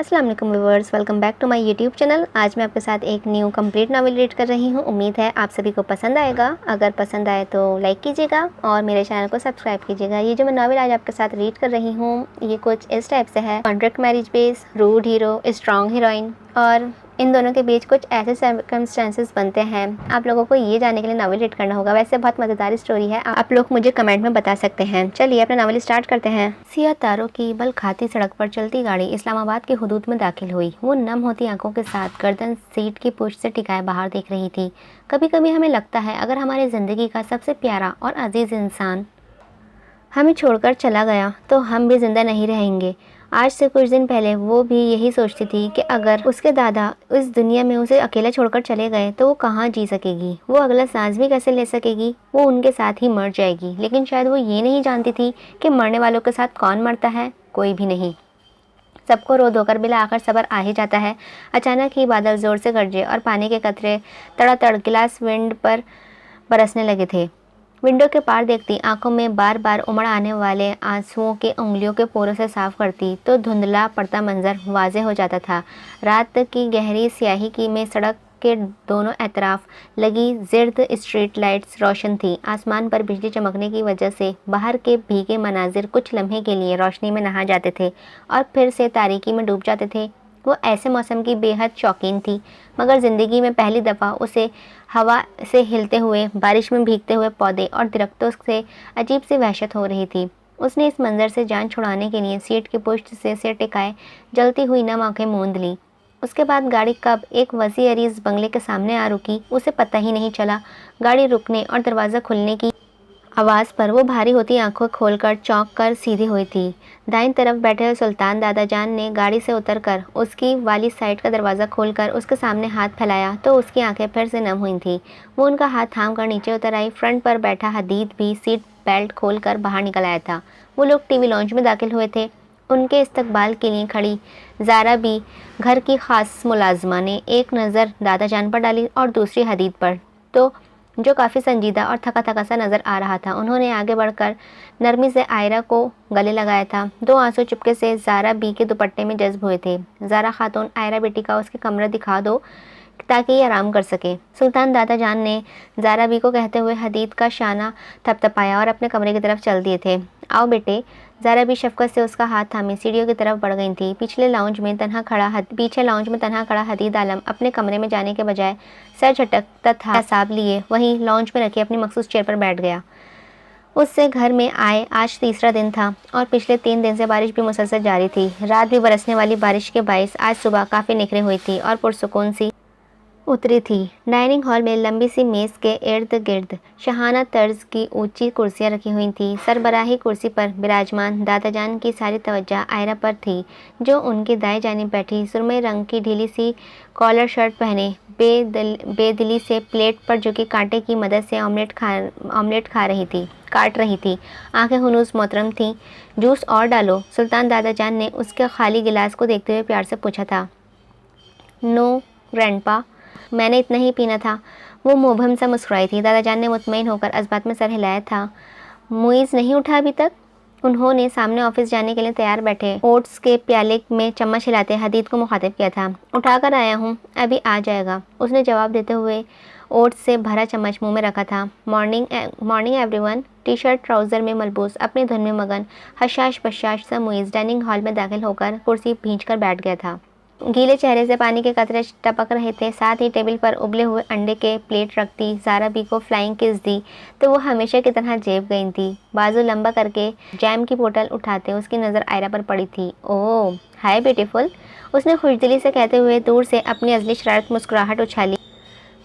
अस्सलाम वालेकुम viewers, welcome back to my YouTube channel. आज मैं आपके साथ एक न्यू कंप्लीट नावल रीड कर रही हूँ। उम्मीद है आप सभी को पसंद आएगा। अगर पसंद आए तो लाइक कीजिएगा और मेरे चैनल को सब्सक्राइब कीजिएगा। ये जो मैं नावल आज आपके साथ रीड कर रही हूँ ये कुछ इस टाइप से है। Contract marriage base, rude hero, strong heroine, और इन दोनों के बीच कुछ ऐसे सर्कमस्टेंसेस बनते हैं। आप लोगों को ये जानने के लिए नावल रीड करना होगा। वैसे बहुत मज़ेदार स्टोरी है, आप लोग मुझे कमेंट में बता सकते हैं। चलिए अपना नावल स्टार्ट करते हैं। सिया तारों की बल खाती सड़क पर चलती गाड़ी इस्लामाबाद की हुदूद में दाखिल हुई। वो नम होती आंखों के साथ गर्दन सीट की पुश्त से टिकाए बाहर देख रही थी। कभी कभी हमें लगता है अगर हमारी ज़िंदगी का सबसे प्यारा और अजीज़ इंसान हमें छोड़कर चला गया तो हम भी ज़िंदा नहीं रहेंगे। आज से कुछ दिन पहले वो भी यही सोचती थी कि अगर उसके दादा इस दुनिया में उसे अकेला छोड़कर चले गए तो वो कहाँ जी सकेगी, वो अगला सांस भी कैसे ले सकेगी। वो उनके साथ ही मर जाएगी। लेकिन शायद वो ये नहीं जानती थी कि मरने वालों के साथ कौन मरता है, कोई भी नहीं। सबको रो धोकर बिला आखिर सबर आ ही जाता है। अचानक ही बादल ज़ोर से गरजे और पानी के कतरे तड़ातड़ गिलास विंड पर बरसने लगे थे। विंडो के पार देखती, आंखों में बार बार उमड़ आने वाले आंसुओं के उंगलियों के पोरों से साफ करती तो धुंधला पड़ता मंजर वाज़े हो जाता था। रात की गहरी स्याही की में सड़क के दोनों एतराफ लगी जिर्द स्ट्रीट लाइट्स रोशन थी। आसमान पर बिजली चमकने की वजह से बाहर के भीगे मनाजिर कुछ लम्हे के लिए रोशनी में नहा जाते थे और फिर से तारीकी में डूब जाते थे। वो ऐसे मौसम की बेहद शौकीन थी, मगर ज़िंदगी में पहली दफ़ा उसे हवा से हिलते हुए, बारिश में भीगते हुए पौधे और दरख्तों से अजीब सी वहशत हो रही थी। उसने इस मंज़र से जान छुड़ाने के लिए सीट की पुश्त से सिर टिकाए जलती हुई नम आँखें मूंद ली। उसके बाद गाड़ी कब एक वसी अरीज़ बंगले के सामने आ रुकी, उसे पता ही नहीं चला। गाड़ी रुकने और दरवाज़ा खुलने की आवाज़ पर वो भारी होती आंखों खोलकर चौंक कर सीधी हुई थी। दाईं तरफ बैठे हुए सुल्तान दादाजान ने गाड़ी से उतरकर उसकी वाली साइड का दरवाज़ा खोलकर उसके सामने हाथ फैलाया तो उसकी आंखें फिर से नम हुई थीं। वो उनका हाथ थाम कर नीचे उतर आई। फ्रंट पर बैठा हदीद भी सीट बेल्ट खोलकर बाहर निकल आया था। वो लोग टीवी लॉन्च में दाखिल हुए थे। उनके इस्तकबाल के लिए खड़ी ज़ारा भी घर की ख़ास मुलाजमा ने एक नज़र दादाजान पर डाली और दूसरी हदीद पर, तो जो काफ़ी संजीदा और थका थका सा नज़र आ रहा था। उन्होंने आगे बढ़कर नरमी से आयरा को गले लगाया था। दो आंसू चुपके से ज़ारा बी के दुपट्टे में जज्ब हुए थे। ज़ारा खातून, आयरा बेटी का उसके कमरा दिखा दो ताकि ये आराम कर सके। सुल्तान दादाजान ने ज़ारा बी को कहते हुए हदीद का शाना थपथपाया और अपने कमरे की तरफ चल दिए थे। आओ बेटे। ज़ारा भी शफ़क़त से उसका हाथ थामे सीढ़ियों की तरफ बढ़ गई थी। पीछे लाउंज में तन्हा खड़ा हदीद आलम अपने कमरे में जाने के बजाय सर झटकता था। हिसाब लिए वहीं लाउंज में रखे अपनी मखसूस चेयर पर बैठ गया। उससे घर में आए आज तीसरा दिन था और पिछले 3 दिन से बारिश भी मुसलसल जारी थी। रात भी बरसने वाली बारिश के बाइस आज सुबह काफ़ी निखरी हुई थी और पुरसुकून सी उतरी थी। डाइनिंग हॉल में लंबी सी मेज़ के इर्द गिर्द शहाना तर्ज की ऊंची कुर्सियां रखी हुई थीं। सरबराही कुर्सी पर विराजमान दादाजान की सारी तवज्जो आयरा पर थी, जो उनकी दाएं जानिब बैठी सुरमई रंग की ढीली सी कॉलर शर्ट पहने बेदिली से प्लेट पर झुकी कांटे की मदद से ऑमलेट काट रही थी। आंखें हुनूस मोहतरम थीं। जूस और डालो, सुल्तान दादाजान ने उसके खाली गिलास को देखते हुए प्यार से पूछा था। नो ग्रैंडपा, मैंने इतना ही पीना था। वो मुबहम सा मुस्कुराई थी। दादाजान ने मुतमईन होकर असबात में सर हिलाया था। मुइज़ नहीं उठा अभी तक? उन्होंने सामने ऑफिस जाने के लिए तैयार बैठे ओट्स के प्याले में चम्मच हिलाते हदीद को मुखातिब किया था। उठा कर आया हूँ, अभी आ जाएगा, उसने जवाब देते हुए ओट्स से भरा चम्मच मुंह में रखा था। Morning everyone. T shirt trouser में मलबूस, अपने धुन में मगन, हशाश बशाश सा मुइज़ डाइनिंग हॉल में दाखिल होकर कुर्सी भींच कर बैठ गया था। गीले चेहरे से पानी के कतरे टपक रहे थे। साथ ही टेबल पर उबले हुए अंडे के प्लेट रखती ज़ारा बी को फ्लाइंग किस दी तो वो हमेशा की तरह जेब गई थी। बाजू लंबा करके जैम की बोतल उठाते उसकी नज़र आयरा पर पड़ी थी। ओह हाय ब्यूटीफुल, उसने खुशदिली से कहते हुए दूर से अपनी अजली शरारत मुस्कुराहट उछाली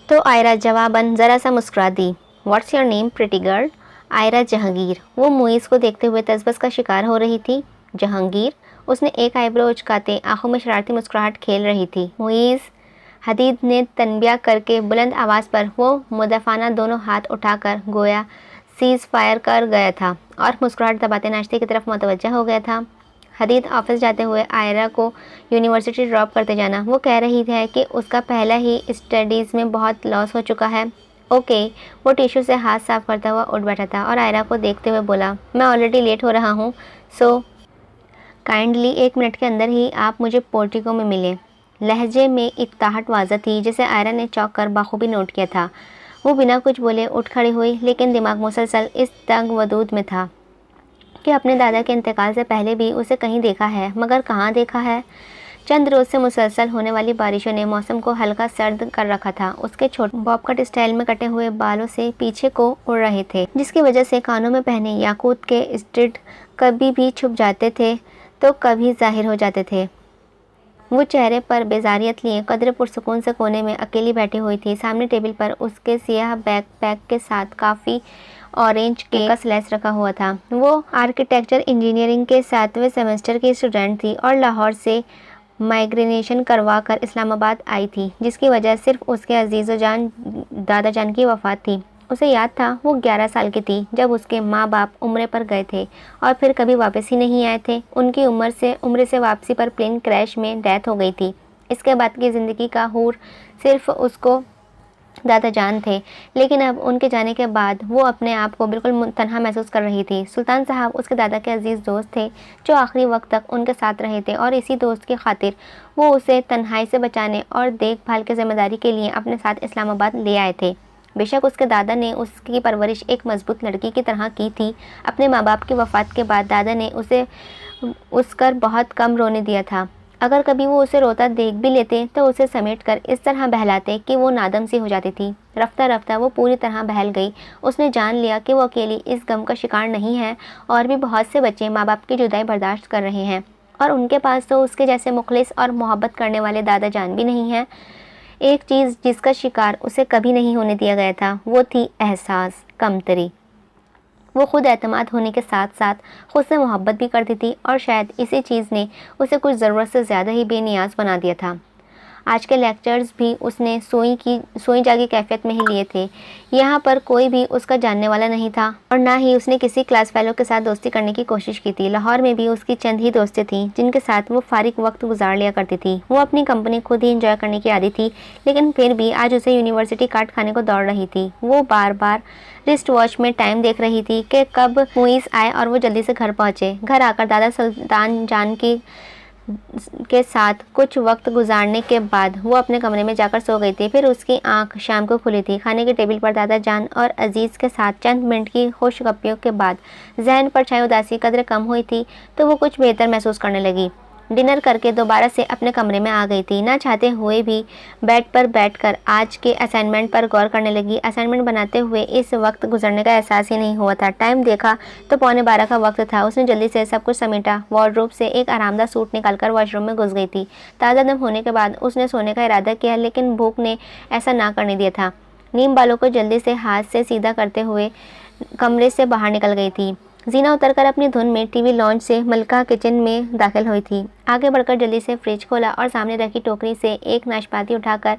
तो आयरा जवाबन ज़रा सा मुस्कुरा दी। What's your name pretty girl? Aira Jahangir. वो मुइज़ को देखते हुए तसबस का शिकार हो रही थी। जहांगीर? उसने एक आईब्रो उचकाते आंखों में शरारती मुस्कुराहट खेल रही थी। मुइज़, हदीद ने तनबिया करके बुलंद आवाज़ पर वो मुदफ़ाना दोनों हाथ उठाकर गोया सीज़ फायर कर गया था और मुस्कुराहट दबाते नाश्ते की तरफ मुतवज्जा हो गया था। हदीद ऑफिस जाते हुए आयरा को यूनिवर्सिटी ड्रॉप करते जाना। वो कह रही है कि उसका पहला ही स्टडीज़ में बहुत लॉस हो चुका है। ओके। वो टिश्यू से हाथ साफ करता हुआ उठ बैठा था और आयरा को देखते हुए बोला, मैं ऑलरेडी लेट हो रहा हूँ, सो काइंडली 1 मिनट के अंदर ही आप मुझे पोर्टिको में मिले। लहजे में इकताहट वाज़ह थी जिसे आयरा ने चौंक कर बाखूबी नोट किया था। वो बिना कुछ बोले उठ खड़ी हुई, लेकिन दिमाग मुसलसल इस तंग वदूद में था कि अपने दादा के इंतकाल से पहले भी उसे कहीं देखा है, मगर कहाँ देखा है। चंद रोज़ से मुसलसल होने वाली बारिशों ने मौसम को हल्का सर्द कर रखा था। उसके छोटे बॉब कट स्टाइल में कटे हुए बालों से पीछे को उड़ रहे थे, जिसकी वजह से कानों में पहने याकूत के स्टड कभी भी छुप जाते थे तो कभी जाहिर हो जाते थे। वो चेहरे पर बेजारियत लिए कदरे पुरसुकून से कोने में अकेली बैठी हुई थी। सामने टेबल पर उसके सियाह बैकपैक के साथ काफ़ी ऑरेंज केक का स्लैश रखा हुआ था। वो आर्किटेक्चर इंजीनियरिंग के 7वें सेमेस्टर की स्टूडेंट थी और लाहौर से माइग्रेनेशन करवा कर इस्लामाबाद आई थी, जिसकी वजह सिर्फ उसके अजीज़ जान दादा जान की वफ़ात थी। उसे याद था वो 11 साल की थी जब उसके माँ बाप उम्रे पर गए थे और फिर कभी वापस ही नहीं आए थे। उनकी उम्र से वापसी पर प्लेन क्रैश में डेथ हो गई थी। इसके बाद की ज़िंदगी का हूर सिर्फ उसको दादा जान थे, लेकिन अब उनके जाने के बाद वो अपने आप को बिल्कुल तन्हा महसूस कर रही थी। सुल्तान साहब उसके दादा के अजीज़ दोस्त थे जो आखिरी वक्त तक उनके साथ रहे थे और इसी दोस्त की खातिर वो उसे तन्हाई से बचाने और देखभाल की जिम्मेदारी के लिए अपने साथ इस्लामाबाद ले आए थे। बेशक उसके दादा ने उसकी परवरिश एक मजबूत लड़की की तरह की थी। अपने माँ बाप की वफ़ात के बाद दादा ने उसे उसकर बहुत कम रोने दिया था। अगर कभी वो उसे रोता देख भी लेते तो उसे समेट कर इस तरह बहलाते कि वो नादम सी हो जाती थी। रफ्ता रफ्ता वो पूरी तरह बहल गई। उसने जान लिया कि वो अकेली इस गम का शिकार नहीं है और भी बहुत से बच्चे माँ बाप की जुदाई बर्दाश्त कर रहे हैं और उनके पास तो उसके जैसे मुखलिस और मोहब्बत करने वाले दादा जान भी नहीं है। एक चीज़ जिसका शिकार उसे कभी नहीं होने दिया गया था वो थी एहसास कमतरी। वो खुद एतमाद होने के साथ साथ खुद से मोहब्बत भी करती थी और शायद इसी चीज़ ने उसे कुछ ज़रूरत से ज़्यादा ही बेनियाज बना दिया था। आज के लेक्चर्स भी उसने सोई जागी कैफियत में ही लिए थे। यहाँ पर कोई भी उसका जानने वाला नहीं था और ना ही उसने किसी क्लास फेलो के साथ दोस्ती करने की कोशिश की थी। लाहौर में भी उसकी चंद ही दोस्तें थीं जिनके साथ वो फारिग वक्त गुजार लिया करती थी। वो अपनी कंपनी खुद ही इंजॉय करने की आदी थी, लेकिन फिर भी आज उसे यूनिवर्सिटी काट खाने को दौड़ रही थी। वो बार बार रिस्ट वॉच में टाइम देख रही थी कि कब मुइज़ आए और वो जल्दी से घर पहुँचे। घर आकर दादा सुल्तान जान के साथ कुछ वक्त गुजारने के बाद वो अपने कमरे में जाकर सो गई थी। फिर उसकी आंख शाम को खुली थी। खाने की टेबल पर दादा जान और अजीज़ के साथ चंद मिनट की खुशगप्पियों के बाद जहन पर छाई उदासी कदर कम हुई थी तो वो कुछ बेहतर महसूस करने लगी। डिनर करके दोबारा से अपने कमरे में आ गई थी। ना चाहते हुए भी बेड पर बैठकर आज के असाइनमेंट पर गौर करने लगी। असाइनमेंट बनाते हुए इस वक्त गुजरने का एहसास ही नहीं हुआ था। टाइम देखा तो 11:15 का वक्त था। उसने जल्दी से सब कुछ समेटा, वार्डरोब से एक आरामदायक सूट निकालकर वॉशरूम में घुस गई थी। ताज़ा दम होने के बाद उसने सोने का इरादा किया, लेकिन भूख ने ऐसा ना करने दिया था। नीम बालों को जल्दी से हाथ से सीधा करते हुए कमरे से बाहर निकल गई थी। जीना उतरकर अपनी धुन में टीवी लॉन्च से मलका किचन में दाखिल हुई थी। आगे बढ़कर जल्दी से फ्रिज खोला और सामने रखी टोकरी से एक नाशपाती उठाकर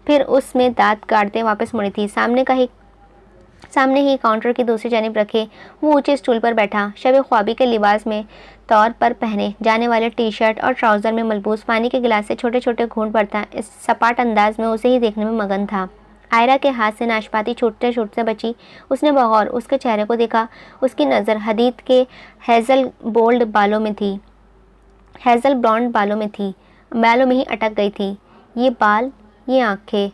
फिर उसमें दांत काटते वापस मुड़ी थी। सामने ही काउंटर की दूसरी जानिब रखे वो ऊंचे स्टूल पर बैठा, शब ख्वाबी के लिबास में तौर पर पहने जाने वाले टी शर्ट और ट्राउज़र में मलबूस पानी के गिलास से छोटे छोटे घूंट भरता इस सपाट अंदाज में उसे ही देखने में मगन था। आयरा के हाथ से नाशपाती छूटते छूटते बची। उसने बगौर उसके चेहरे को देखा। उसकी नज़र हदीद के हेज़ल ब्लॉन्ड बालों में ही अटक गई थी। ये बाल, ये आँखें।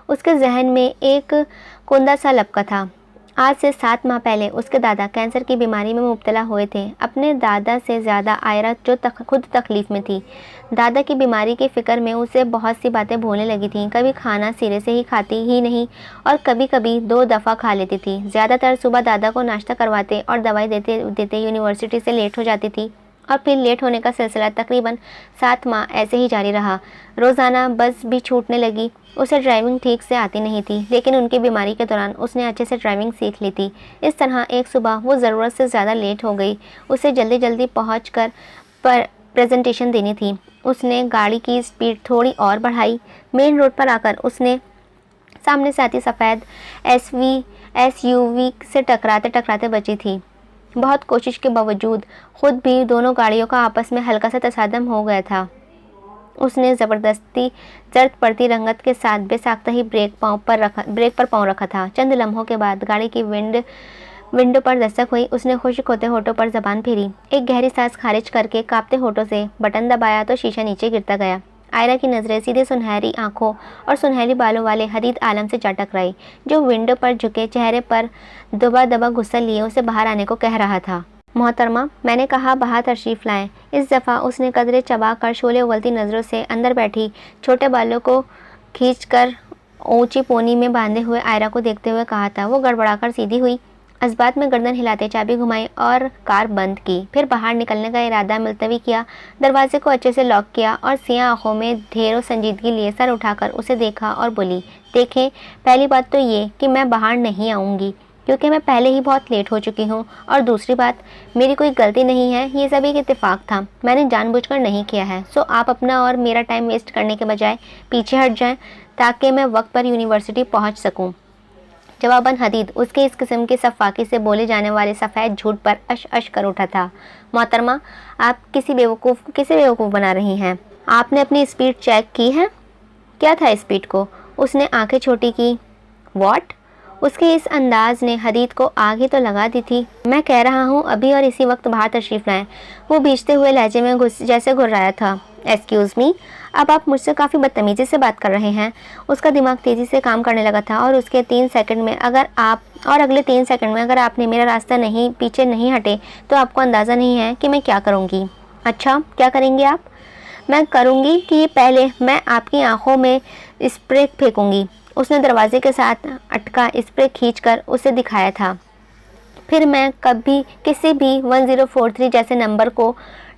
उसके जहन में एक कुंदा सा लपका था। आज से 7 माह पहले उसके दादा कैंसर की बीमारी में मुब्तला हुए थे। अपने दादा से ज़्यादा आयरा जो खुद तकलीफ़ में थी। दादा की बीमारी की फ़िक्र में उसे बहुत सी बातें भूलने लगी थीं। कभी खाना सिरे से ही खाती ही नहीं और कभी कभी 2 दफ़ा खा लेती थी। ज़्यादातर सुबह दादा को नाश्ता करवाते और दवाई देते यूनिवर्सिटी से लेट हो जाती थी और फिर लेट होने का सिलसिला तकरीबन 7 माह ऐसे ही जारी रहा। रोज़ाना बस भी छूटने लगी। उसे ड्राइविंग ठीक से आती नहीं थी, लेकिन उनकी बीमारी के दौरान उसने अच्छे से ड्राइविंग सीख ली थी। इस तरह एक सुबह वो ज़रूरत से ज़्यादा लेट हो गई। उसे जल्दी जल्दी पहुँच कर प्रेजेंटेशन देनी थी। उसने गाड़ी की स्पीड थोड़ी और बढ़ाई। मेन रोड पर आकर उसने सामने से आती सफ़ेद SUV से टकराते टकराते बची थी। बहुत कोशिश के बावजूद खुद भी दोनों गाड़ियों का आपस में हल्का सा तसादम हो गया था। उसने ज़बरदस्ती जर्द पड़ती रंगत के साथ बेसाख्ता ही ब्रेक पर पाँव रखा था। चंद लम्हों के बाद गाड़ी की विंड विंडो पर दस्तक हुई। उसने खुश होते होठों पर जबान फेरी। एक गहरी सांस खारिज करके कांपते होठों से बटन दबाया तो शीशा नीचे गिरता गया। आयरा की नज़रें सीधे सुनहरी आंखों और सुनहरी बालों वाले हदीद आलम से जा टकराई, जो विंडो पर झुके चेहरे पर दबा दबा गुस्सा लिए उसे बाहर आने को कह रहा था। मोहतरमा, मैंने कहा बाहर तशरीफ़ लाएं। इस दफ़ा उसने कदरे चबा कर शोले उगलती नज़रों से अंदर बैठी छोटे बालों को खींचकर ऊंची पोनी में बांधे हुए आयरा को देखते हुए कहा था। वो गड़बड़ाकर सीधी हुई, इस्बात में गर्दन हिलाते चाबी घुमाई और कार बंद की। फिर बाहर निकलने का इरादा मुलतवी किया। दरवाजे को अच्छे से लॉक किया और सियाह आंखों में ढेरों संजीदगी लिए सर उठाकर उसे देखा और बोली, देखें, पहली बात तो ये कि मैं बाहर नहीं आऊँगी क्योंकि मैं पहले ही बहुत लेट हो चुकी हूँ, और दूसरी बात, मेरी कोई गलती नहीं है, ये सब एक इत्तेफाक था, मैंने जानबूझकर नहीं किया है। सो आप अपना और मेरा टाइम वेस्ट करने के बजाय पीछे हट जाएं ताकि मैं वक्त पर यूनिवर्सिटी पहुँच सकूँ। जवाबन हदीद उसके इस किस्म के सफाकी से बोले जाने वाले सफ़ेद झूठ पर अश अश कर उठा था। मोहतरमा, आप किसे बेवकूफ़ बना रही हैं? आपने अपनी स्पीड चेक की है? क्या था स्पीड को? उसने आंखें छोटी की। व्हाट? उसके इस अंदाज ने हदीद को आगे तो लगा दी थी। मैं कह रहा हूँ अभी और इसी वक्त बाहर तशरीफ़ लाएं। वो भीजते हुए लहजे में जैसे घुर्राया था। एक्सक्यूज़ मी, अब आप मुझसे काफ़ी बदतमीज़ी से बात कर रहे हैं। उसका दिमाग तेज़ी से काम करने लगा था और उसके 3 सेकंड में अगले 3 सेकंड में अगर आपने मेरा रास्ता पीछे नहीं हटे तो आपको अंदाज़ा नहीं है कि मैं क्या करूँगी। अच्छा, क्या करेंगी आप? मैं करूँगी कि पहले मैं आपकी आँखों में स्प्रे फेंकूँगी। उसने दरवाजे के साथ अटका स्प्रे खींचकर उसे दिखाया था। फिर मैं कभी किसी भी 1043 जैसे नंबर को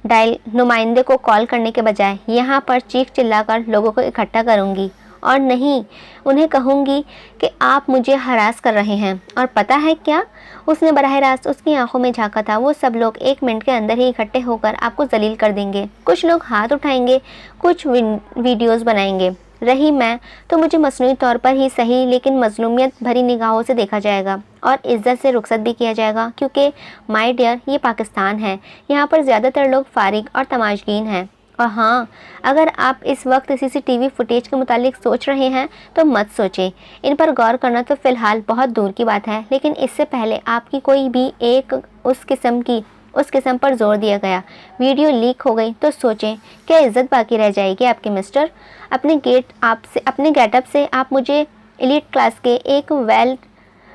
डायल नुमाइंदे को कॉल करने के बजाय यहाँ पर चीख चिल्लाकर लोगों को इकट्ठा करूँगी, और नहीं, उन्हें कहूँगी कि आप मुझे हरास कर रहे हैं। और पता है क्या? उसने बराह रास्त उसकी आंखों में झांका था। वो सब लोग 1 मिनट के अंदर ही इकट्ठे होकर आपको जलील कर देंगे। कुछ लोग हाथ उठाएंगे, कुछ वीडियोस बनाएंगे। रही मैं तो मुझे मसनूई तौर पर ही सही लेकिन मजलूमियत भरी निगाहों से देखा जाएगा और इज्जत से रुखसत भी किया जाएगा, क्योंकि माय डियर, ये पाकिस्तान है। यहाँ पर ज़्यादातर लोग फारिग और तमाशगीन हैं। और हाँ, अगर आप इस वक्त CCTV फुटेज के मुतालिक सोच रहे हैं तो मत सोचें। इन पर गौर करना तो फ़िलहाल बहुत दूर की बात है, लेकिन इससे पहले आपकी कोई भी एक उस किस्म पर जोर दिया गया वीडियो लीक हो गई तो सोचें, क्या इज्जत बाकी रह जाएगी आपके मिस्टर? अपने गेटअप से आप मुझे एलीट क्लास के एक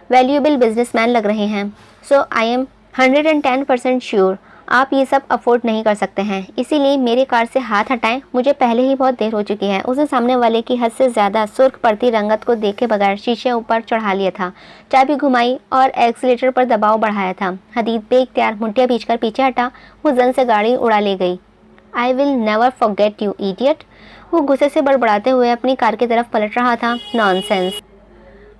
वैल्यूएबल बिजनेसमैन लग रहे हैं। सो आई एम 110% श्योर आप ये सब अफोर्ड नहीं कर सकते हैं, इसीलिए मेरी कार से हाथ हटाएं। मुझे पहले ही बहुत देर हो चुकी है। उसने सामने वाले की हद से ज़्यादा सुर्ख पड़ती रंगत को देखे बगैर शीशे ऊपर चढ़ा लिया था, चाबी घुमाई और एक्सीलेटर पर दबाव बढ़ाया था। हदीद बेइख्तियार मुठ्ठियाँ भींचकर पीछे हटा। वो जन से गाड़ी उड़ा ले गई। I will never forget you idiot. वो गुस्से से बड़बड़ाते हुए अपनी कार की तरफ पलट रहा था। नॉनसेंस।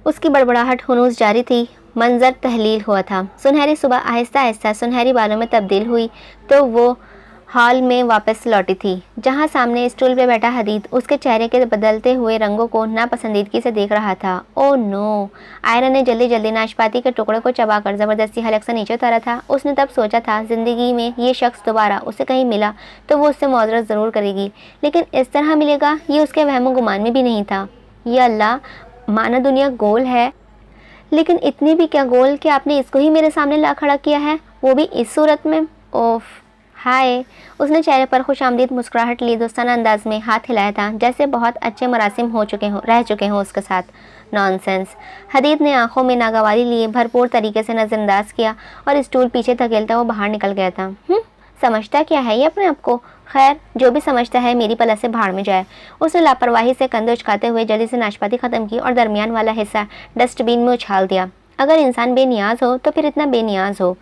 उसकी बड़बड़ाहट हुनूस जारी थी। मंजर तहलील हुआ था। सुनहरी सुबह आहिस्ता आहिस्ता सुनहरी बालों में तब्दील हुई तो वो हॉल में वापस लौटी थी, जहां सामने स्टूल पे बैठा हदीद उसके चेहरे के बदलते हुए रंगों को नापसंदीदगी से देख रहा था। Oh no! आयरा ने जल्दी जल्दी नाशपाती के टुकड़े को चबाकर ज़बरदस्ती हलक से नीचे उतारा था। उसने तब सोचा था ज़िंदगी में ये शख्स दोबारा उसे कहीं मिला तो वो उससे मुआवज़त ज़रूर करेगी, लेकिन इस तरह मिलेगा ये उसके वहमो गुमान में भी नहीं था। या अल्लाह, माना दुनिया गोल है, लेकिन इतनी भी क्या गोल कि आपने इसको ही मेरे सामने ला खड़ा किया है, वो भी इस सूरत में। ओफ, हाय! उसने चेहरे पर खुशामदीद मुस्कुराहट लिए दोस्ताना अंदाज में हाथ हिलाया था, जैसे बहुत अच्छे मरासिम रह चुके हों उसके साथ। नॉनसेंस। हदीद ने आंखों में नागवारी लिए भरपूर तरीके से नज़रअंदाज किया और स्टूल पीछे धकेलता वो बाहर निकल गया था। समझता क्या है ये अपने आप को? खैर, जो भी समझता है मेरी पला से भाड़ में जाए। उसने लापरवाही से कंधे उचकाते हुए जल्दी से नाशपाती ख़त्म की और दरमियान वाला हिस्सा डस्टबिन में उछाल दिया। अगर इंसान बेनियाज हो तो फिर इतना बेनियाज हो।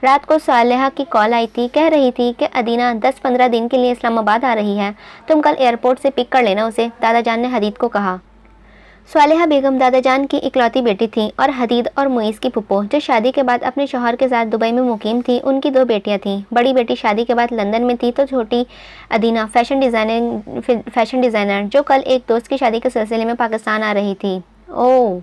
रात को सालेहा की कॉल आई थी, कह रही थी कि अदीना 10-15 दिन के लिए इस्लामाबाद आ रही है, तुम कल एयरपोर्ट से पिक कर लेना उसे, दादाजान ने हदीद को कहा। सालेहा बेगम दादाजान की इकलौती बेटी थी और हदीद और मुईस की पुप्पो, जो शादी के बाद अपने शौहर के साथ दुबई में मुकीम थी। उनकी 2 बेटियां थीं। बड़ी बेटी शादी के बाद लंदन में थी तो छोटी अदीना फैशन डिज़ाइनर, जो कल एक दोस्त की शादी के सिलसिले में पाकिस्तान आ रही थी। ओह,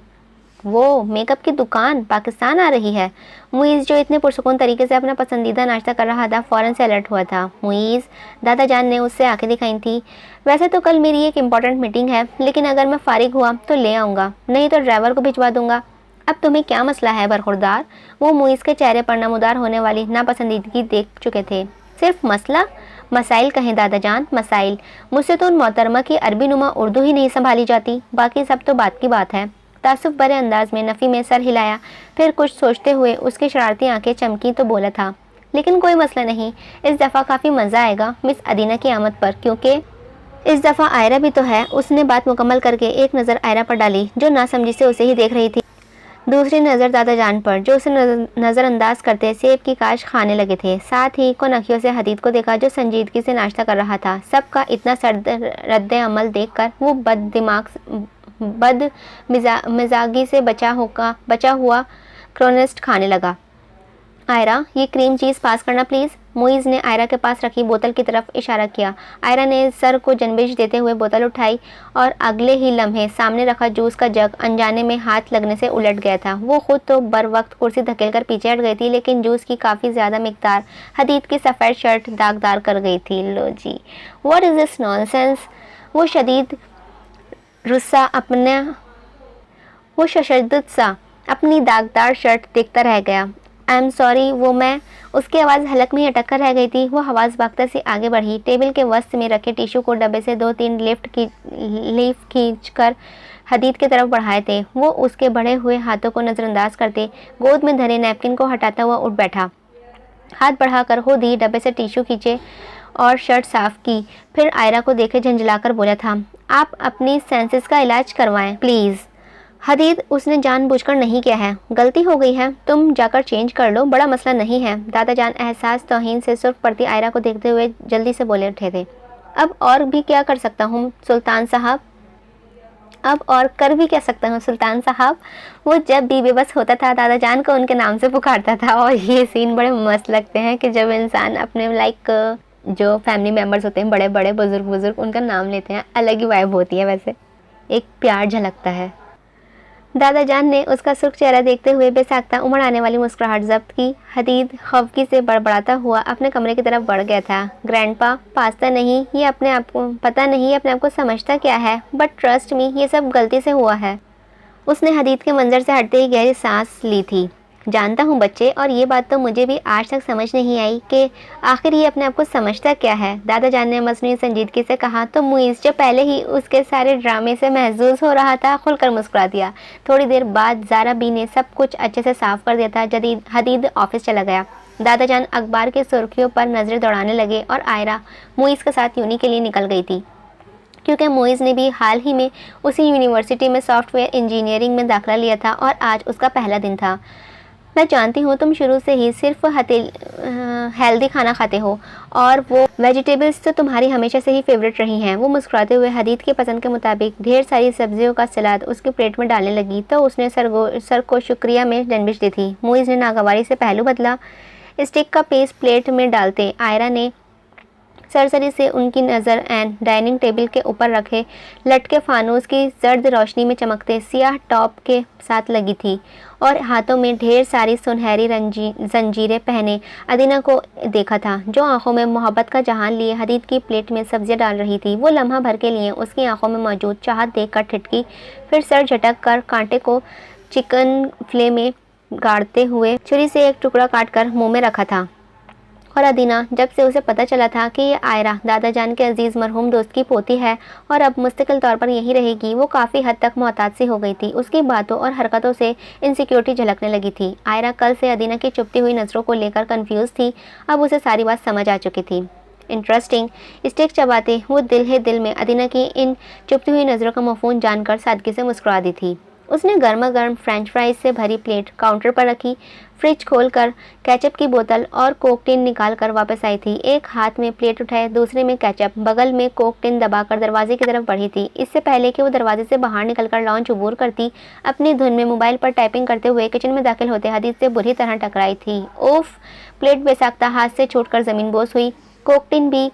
वो मेकअप की दुकान पाकिस्तान आ रही है। मुईज़, जो इतने पुरसुकून तरीके से अपना पसंदीदा नाश्ता कर रहा था, फ़ौरन से अलर्ट हुआ था। मुईज़, दादाजान ने उससे आंखें दिखाई थी। वैसे तो कल मेरी एक इम्पॉर्टेंट मीटिंग है, लेकिन अगर मैं फ़ारिग हुआ तो ले आऊँगा, नहीं तो ड्राइवर को भिजवा दूँगा। अब तुम्हें क्या मसला है बरखुरदार? वो मुइज़ के चेहरे पर नमूदार होने वाली नापसंदीदगी देख चुके थे। सिर्फ मसला? मसाइल कहें दादा जान, मसाइल। मुझसे तो उन मोहतरमा की अरबी नुमा उर्दू ही नहीं संभाली जाती, बाकी सब तो बात की बात है। तासुफ भरे अंदाज में नफ़ी में सर हिलाया, फिर कुछ सोचते हुए उसकी शरारती आंखें चमकी तो बोला था, लेकिन कोई मसला नहीं, इस दफ़ा काफ़ी मज़ा आएगा मिस अदीना की आमद पर, क्योंकि इस दफ़ा आयरा भी तो है। उसने बात मुकम्मल करके एक नज़र आयरा पर डाली, जो नासमझी से उसे ही देख रही थी। दूसरी नज़र दादा जान पर, जो उसे नज़रअंदाज करते सेब की काश खाने लगे थे। साथ ही को नखियों से हदीद को देखा, जो संजीदगी से नाश्ता कर रहा था। सबका इतना सर्द रद्द अमल देखकर वो बद मिजागी से बचा हुआ क्रोनेस्ट खाने लगा। आयरा, ये क्रीम चीज़ पास करना प्लीज़। मुइज़ ने आयरा के पास रखी बोतल की तरफ इशारा किया। आयरा ने सर को जनबिश देते हुए बोतल उठाई और अगले ही लम्हे सामने रखा जूस का जग अनजाने में हाथ लगने से उलट गया था। वो खुद तो बर वक्त कुर्सी धकेलकर पीछे हट गई थी, लेकिन जूस की काफ़ी ज़्यादा मिकदार हदीद की सफ़ेद शर्ट दागदार कर गई थी। लो जी, व्हाट इज़ दिस नॉनसेंस? वो शशदत सा अपनी दागदार शर्ट देखता रह गया। आई एम सॉरी, वो मैं। उसकी आवाज़ हलक में अटक कर रह गई थी। वो हवास बाख्ता से आगे बढ़ी, टेबल के वस्त में रखे टिश्यू को डब्बे से 2-3 लीफ खींचकर हदीद की तरफ बढ़ाए थे। वो उसके बढ़े हुए हाथों को नज़रअंदाज करते गोद में धरे नैपकिन को हटाता हुआ उठ बैठा। हाथ बढ़ाकर खुद ही डब्बे से टिश्यू खींचे और शर्ट साफ की। फिर आयरा को देखे झंझलाकर बोला था, आप अपनी सेंसेस का इलाज करवाएं प्लीज़। हदीद, उसने जानबूझकर नहीं किया है, गलती हो गई है, तुम जाकर चेंज कर लो, बड़ा मसला नहीं है। दादा जान एहसास तौहीन से सुर्ख पड़ती आयरा को देखते हुए जल्दी से बोले उठे थे। अब और भी क्या कर सकता हूँ सुल्तान साहब? अब और कर भी क्या सकता हूँ सुल्तान साहब? वो जब भी बेबस होता था दादा जान को उनके नाम से पुकारता था। और ये सीन बड़े मस्त लगते हैं कि जब इंसान अपने जो फैमिली मेम्बर्स होते हैं, बड़े बड़े बुजुर्ग उनका नाम लेते हैं, अलग ही वाइब होती है। वैसे एक प्यार झलकता है। दादा जान ने उसका सुर्ख चेहरा देखते हुए बेसाख्ता उमड़ आने वाली मुस्कुराहट जब्त की। हदीद खफगी से बड़बड़ाता हुआ अपने कमरे की तरफ बढ़ गया था। ग्रैंडपा, पास्ता नहीं, ये अपने आप को पता नहीं, ये अपने आप को समझता क्या है, बट ट्रस्ट मी, ये सब गलती से हुआ है। उसने हदीद के मंजर से हटते ही गहरी सांस ली थी। जानता हूँ बच्चे, और ये बात तो मुझे भी आज तक समझ नहीं आई कि आखिर ये अपने आप को समझता क्या है। दादा जान ने मसनूई संजीदगी से कहा तो मुइज़, जो पहले ही उसके सारे ड्रामे से महजूज हो रहा था, खुलकर मुस्कुरा दिया। थोड़ी देर बाद ज़ारा बी ने सब कुछ अच्छे से साफ कर दिया था। हदीद ऑफिस चला गया। दादा जान अखबार की सुर्खियों पर नज़रें दौड़ाने लगे और आयरा मुइज़ के साथ यूनी के लिए निकल गई थी, क्योंकि मुइज़ ने भी हाल ही में उसी यूनिवर्सिटी में सॉफ्टवेयर इंजीनियरिंग में दाखिला लिया था और आज उसका पहला दिन था। मैं जानती हूँ तुम शुरू से ही सिर्फ हेल्दी खाना खाते हो, और वो वेजिटेबल्स तो तुम्हारी हमेशा से ही फेवरेट रही हैं। वो मुस्कुराते हुए हदीद की पसंद के मुताबिक ढेर सारी सब्जियों का सलाद उसके प्लेट में डालने लगी तो उसने सर को शुक्रिया में जनबिश दी थी। मुइज़ ने नागवारी से पहलू बदला। स्टिक का पीस प्लेट में डालते आयरा ने सरसरी से उनकी नज़र एंड डाइनिंग टेबल के ऊपर रखे लटके फानूस की जर्द रोशनी में चमकते सियाह टॉप के साथ लगी थी और हाथों में ढेर सारी सुनहरी जंजीरें पहने अदीना को देखा था, जो आंखों में मोहब्बत का जहान लिए हदीद की प्लेट में सब्जियां डाल रही थी। वो लम्हा भर के लिए उसकी आंखों में मौजूद चाहत देखकर ठिठकी, फिर सर झटक कर कांटे को चिकन फिले में गाड़ते हुए छुरी से एक टुकड़ा काटकर मुंह में रखा था। और अदीना, जब से उसे पता चला था कि ये आयरा दादा जान के अजीज़ मरहूम दोस्त की पोती है और अब मुस्तकिल तौर पर यहीं रहेगी, वो काफ़ी हद तक मोहताज सी हो गई थी। उसकी बातों और हरकतों से इनसिक्योरिटी झलकने लगी थी। आयरा कल से अदीना की चुपती हुई नज़रों को लेकर कंफ्यूज थी, अब उसे सारी बात समझ आ चुकी थी। इंटरेस्टिंग। स्टिक चबाते वो दिल है दिल में अदीना की इन चुपती हुई नज़रों का मफहूम जानकर सादगी से मुस्कुरा दी थी। उसने गर्मा गर्म फ्रेंच फ्राइज से भरी प्लेट काउंटर पर रखी, फ्रिज खोलकर केचप की बोतल और कोक टिन निकाल कर वापस आई थी। एक हाथ में प्लेट उठाए, दूसरे में केचप, बगल में कोक टिन दबाकर दरवाजे की तरफ बढ़ी थी। इससे पहले कि वो दरवाजे से बाहर निकलकर लॉन्च अबूर करती, अपनी धुन में मोबाइल पर टाइपिंग करते हुए किचन में दाखिल होते हदीद से बुरी तरह टकराई थी। उफ! प्लेट बेसाख्ता हाथ से छूटकर ज़मीन बोस हुई। कोक टिन भी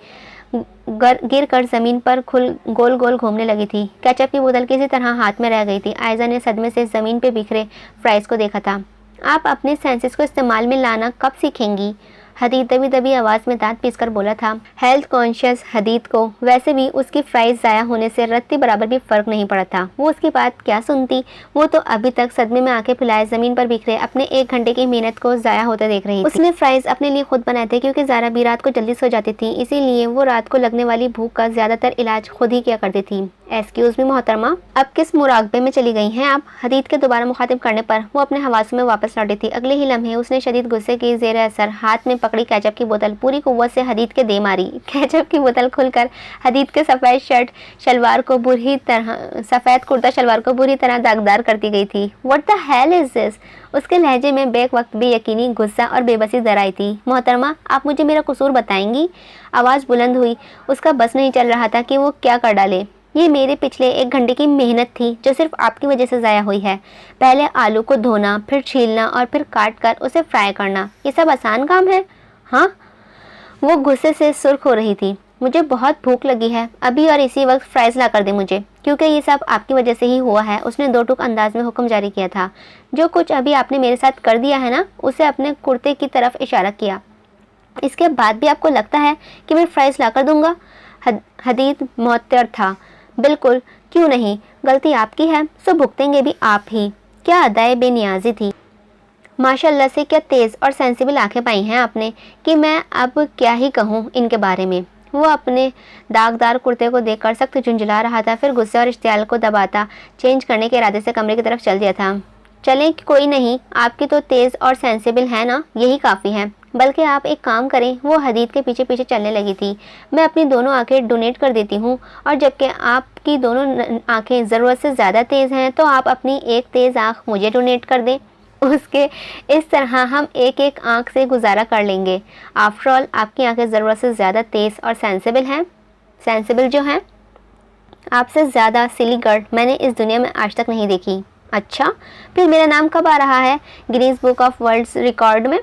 गिर कर ज़मीन पर गोल गोल घूमने लगी थी। केचप की बोतल किसी तरह हाथ में रह गई थी। आयजा ने सदमे से ज़मीन पे बिखरे फ्राइज़ को देखा था। आप अपने सेंसेस को इस्तेमाल में लाना कब सीखेंगी? हदीद दबी दबी आवाज़ में दांत पीसकर बोला था। हेल्थ कॉन्शियस हदीद को वैसे भी उसकी फ्राइज ज़ाया होने से रत्ती बराबर भी फ़र्क नहीं पड़ा था। वो उसकी बात क्या सुनती। वो तो अभी तक सदमे में आंखें फैलाए ज़मीन पर बिखरे अपने 1 घंटे की मेहनत को ज़ाया होते देख रही थी। उसने फ्राइज अपने लिए खुद बनाए थे क्योंकि ज़ारा भी रात को जल्दी सो जाती थी, इसीलिए वो रात को लगने वाली भूख का ज़्यादातर इलाज खुद ही किया करती थी। एक्सक्यूज़ मी मोहतरमा, अब किस मुराकबे में चली गई हैं आप? हदीद के दोबारा मुखातिब करने पर वो अपने हवासों में वापस लौटी थी। अगले ही लम्हे उसने शदीद गुस्से के ज़ेर असर हाथ में पकड़ी केचप की बोतल पूरी कुव्वत से हदीद के दे मारी। केचप की बोतल खुलकर हदीद के सफ़ेद शर्ट शलवार को बुरी तरह सफ़ेद कुर्ता शलवार को बुरी तरह दागदार करती गई थी। What the hell is this? उसके लहजे में बेक वक्त बेयकीनी, गुस्सा और बेबसी जर आई थी। मोहतरमा, आप मुझे मेरा कसूर बताएंगी? आवाज़ बुलंद हुई। उसका बस नहीं चल रहा था कि वो क्या कर डाले। ये मेरे पिछले 1 घंटे की मेहनत थी जो सिर्फ आपकी वजह से ज़ाया हुई है। पहले आलू को धोना, फिर छीलना और फिर काट कर उसे फ्राई करना, ये सब आसान काम है? हाँ। वो गुस्से से सुर्ख हो रही थी। मुझे बहुत भूख लगी है, अभी और इसी वक्त फ्राइज ला कर दे मुझे, क्योंकि ये सब आपकी वजह से ही हुआ है। उसने 2 टूक अंदाज में हुक्म जारी किया था। जो कुछ अभी आपने मेरे साथ कर दिया है ना, उसे अपने कुर्ते की तरफ इशारा किया। इसके बाद भी आपको लगता है कि मैं फ्राइज ला कर दूंगा? हदीद मुअत्तर था। बिल्कुल, क्यों नहीं, गलती आपकी है सो भुगतेंगे भी आप ही। क्या अदाए बेनियाजी थी। माशाल्लाह से क्या तेज़ और सेंसिबल आंखें पाई हैं आपने कि मैं अब क्या ही कहूँ इनके बारे में। वो अपने दागदार कुर्ते को देखकर सख्त झुंझला रहा था, फिर गुस्से और इश्तियाल को दबाता चेंज करने के इरादे से कमरे की तरफ चल दिया था। चलें कोई नहीं, आपकी तो तेज़ और सेंसिबल है ना, यही काफ़ी है। बल्कि आप एक काम करें, वो हदीद के पीछे पीछे चलने लगी थी। मैं अपनी दोनों आंखें डोनेट कर देती हूँ, और जबकि आपकी दोनों आंखें ज़रूरत से ज़्यादा तेज़ हैं तो आप अपनी एक तेज़ आँख मुझे डोनेट कर दें। उसके इस तरह हम एक एक आँख से गुजारा कर लेंगे। आफ्टर ऑल आपकी आंखें ज़रूरत से ज़्यादा तेज़ और सेंसिबल जो हैं। आपसे ज़्यादा सिली गर्ल मैंने इस दुनिया में आज तक नहीं देखी। अच्छा, फिर मेरा नाम कब आ रहा है Guinness Book of World's Record में?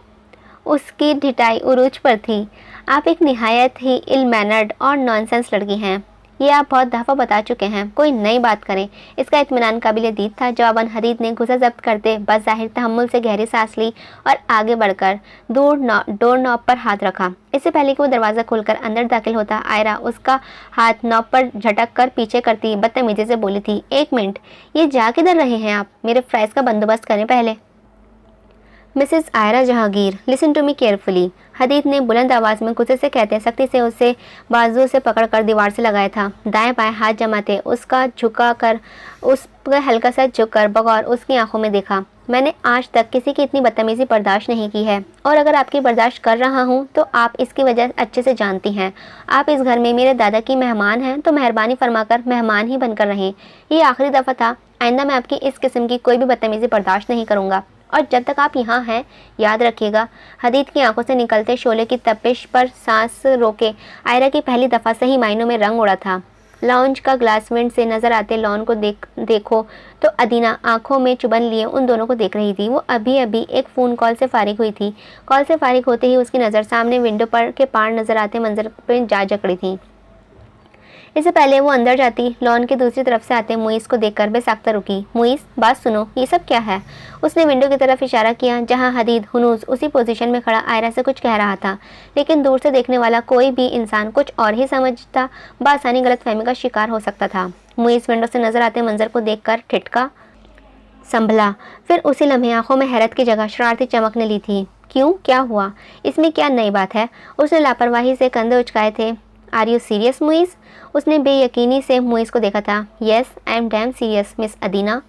उसकी ढिठाई उरूज पर थी। आप एक निहायत ही इल मैनर्ड और नॉनसेंस लड़की हैं। ये आप बहुत दफ़ा बता चुके हैं, कोई नई बात करें। इसका इत्मीनान काबिल दीद था। जवाबन हदीद ने गुस्सा जब्त करते बज़ाहिर तहम्मुल से गहरी सांस ली और आगे बढ़कर डोर नॉब पर हाथ रखा। इससे पहले कि वो दरवाज़ा खोलकर अंदर दाखिल होता, आयरा उसका हाथ नॉब पर झटक कर पीछे करती बदतमीजी से बोली थी, 1 मिनट, ये जा किधर रहे हैं आप? मेरे फ्राइज़ का बंदोबस्त करें पहले। Mrs Aira Jahangir, listen to me carefully, Hadeed ने बुलंद आवाज़ में गुस्से से कहते सख्ती से उसे बाजुओं से पकड़कर दीवार से लगाया था। दाएं बाएं हाथ जमाते उसका हल्का सा झुककर बगौर उसकी आंखों में देखा। मैंने आज तक किसी की इतनी बदतमीज़ी बर्दाश्त नहीं की है, और अगर आपकी बर्दाश्त कर रहा हूँ तो आप इसकी वजह अच्छे से जानती हैं। आप इस घर में मेरे दादा की मेहमान हैं, तो मेहरबानी फरमाकर मेहमान ही बनकर रहें। ये आखिरी दफ़ा था, आइंदा मैं आपकी इस किस्म की कोई भी बदतमीज़ी बर्दाश्त नहीं करूँगा, और जब तक आप यहाँ हैं याद रखिएगा। हदीद की आंखों से निकलते शोले की तपिश पर सांस रोके आयरा की पहली दफ़ा सही मायनों में रंग उड़ा था। लाउंज का ग्लास विंड से नज़र आते लॉन को देखो तो अदीना आंखों में चुभन लिए उन दोनों को देख रही थी। वो अभी अभी एक फ़ोन कॉल से फारिग हुई थी। कॉल से फारिग होते ही उसकी नज़र सामने विंडो पर के पार नज़र आते मंजर पर जा जकड़ी थी। इससे पहले वो अंदर जाती, लॉन की दूसरी तरफ से आते मुइस को देखकर बेसाख्ता रुकी। मुइस, बात सुनो, ये सब क्या है? उसने विंडो की तरफ इशारा किया जहां हदीद हुनूस उसी पोजीशन में खड़ा आयरा से कुछ कह रहा था, लेकिन दूर से देखने वाला कोई भी इंसान कुछ और ही समझता बआसानी गलतफहमी का शिकार हो सकता था। मुइस विंडो से नजर आते मंजर को देखकर ठिठका, संभला, फिर उसी लम्हे आंखों में हैरत की जगह शरारती चमकने ली थी। क्यों, क्या हुआ? इसमें क्या नई बात है? उसने लापरवाही से कंधे उचकाए थे। Are you serious Muiz? उसने बेयकीनी से मुइस को देखा था। Yes, I am damn serious Miss Adina.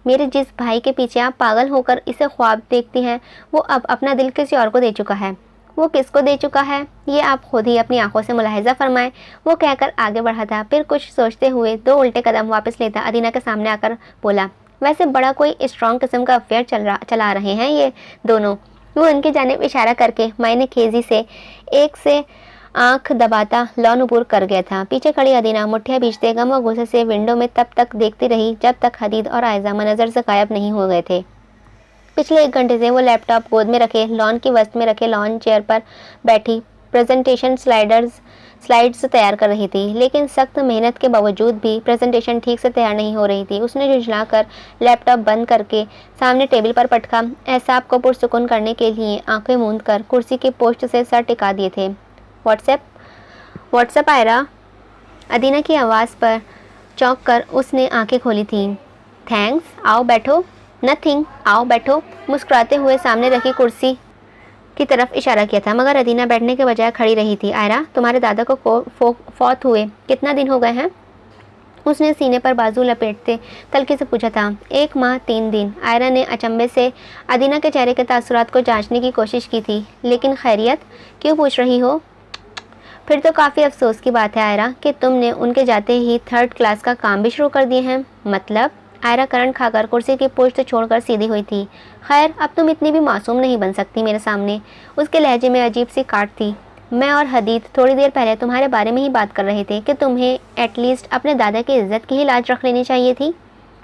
मेरे जिस भाई के पीछे आप पागल होकर इसे ख्वाब देखती हैं, वो अब अपना दिल किसी और को दे चुका है। वो किसको दे चुका है ये आप खुद ही अपनी आंखों से मुलाहिजा फरमाएं। वो कहकर आगे बढ़ा था, फिर कुछ सोचते हुए 2 उल्टे कदम वापस लेता अदीना के सामने आकर बोला, वैसे बड़ा कोई स्ट्रॉन्ग किस्म का अफेयर चला रहे हैं ये दोनों। वो उनकी जानिब इशारा करके मायने खेजी से एक से आंख दबाता लॉन अबूर कर गया था। पीछे खड़ी अदीना मुठ्ठियां भींचते गम व गुस्से से विंडो में तब तक देखती रही जब तक हदीद और आयजा नज़र से गायब नहीं हो गए थे। पिछले 1 घंटे से वो लैपटॉप गोद में रखे लॉन की वस्त में रखे लॉन चेयर पर बैठी प्रेजेंटेशन स्लाइडर्स स्लाइड्स तैयार कर रही थी, लेकिन सख्त मेहनत के बावजूद भी प्रेजेंटेशन ठीक से तैयार नहीं हो रही थी। उसने झुंझलाकर लैपटॉप बंद करके सामने टेबल पर पटका। एहसाब को पुरसुकून करने के लिए आंखें मूंद कर कुर्सी के पोस्ट से सर टिका दिए थे। व्हाट्सएप आयरा। अदीना की आवाज़ पर चौंक कर उसने आंखें खोली थीं। थैंक्स, आओ बैठो। नथिंग, आओ बैठो। मुस्कुराते हुए सामने रखी कुर्सी की तरफ इशारा किया था, मगर अदीना बैठने के बजाय खड़ी रही थी। आयरा, तुम्हारे दादा को फौत हुए कितना दिन हो गए हैं? उसने सीने पर बाजू लपेटते तल्खी से पूछा था। 1 माह 3 दिन। आयरा ने अचंभे से अदीना के चेहरे के तासुरात को जांचने की कोशिश की थी। लेकिन खैरियत? क्यों पूछ रही हो? फिर तो काफ़ी अफसोस की बात है आयरा कि तुमने उनके जाते ही 3rd क्लास का काम भी शुरू कर दिए हैं। मतलब? आयरा करंट खाकर कुर्सी की पोस्ट छोड़कर सीधी हुई थी। खैर, अब तुम इतनी भी मासूम नहीं बन सकती मेरे सामने। उसके लहजे में अजीब सी काट थी। मैं और हदीद थोड़ी देर पहले तुम्हारे बारे में ही बात कर रहे थे कि तुम्हें एटलीस्ट अपने दादा की इज्जत की ही लाज रख लेनी चाहिए थी।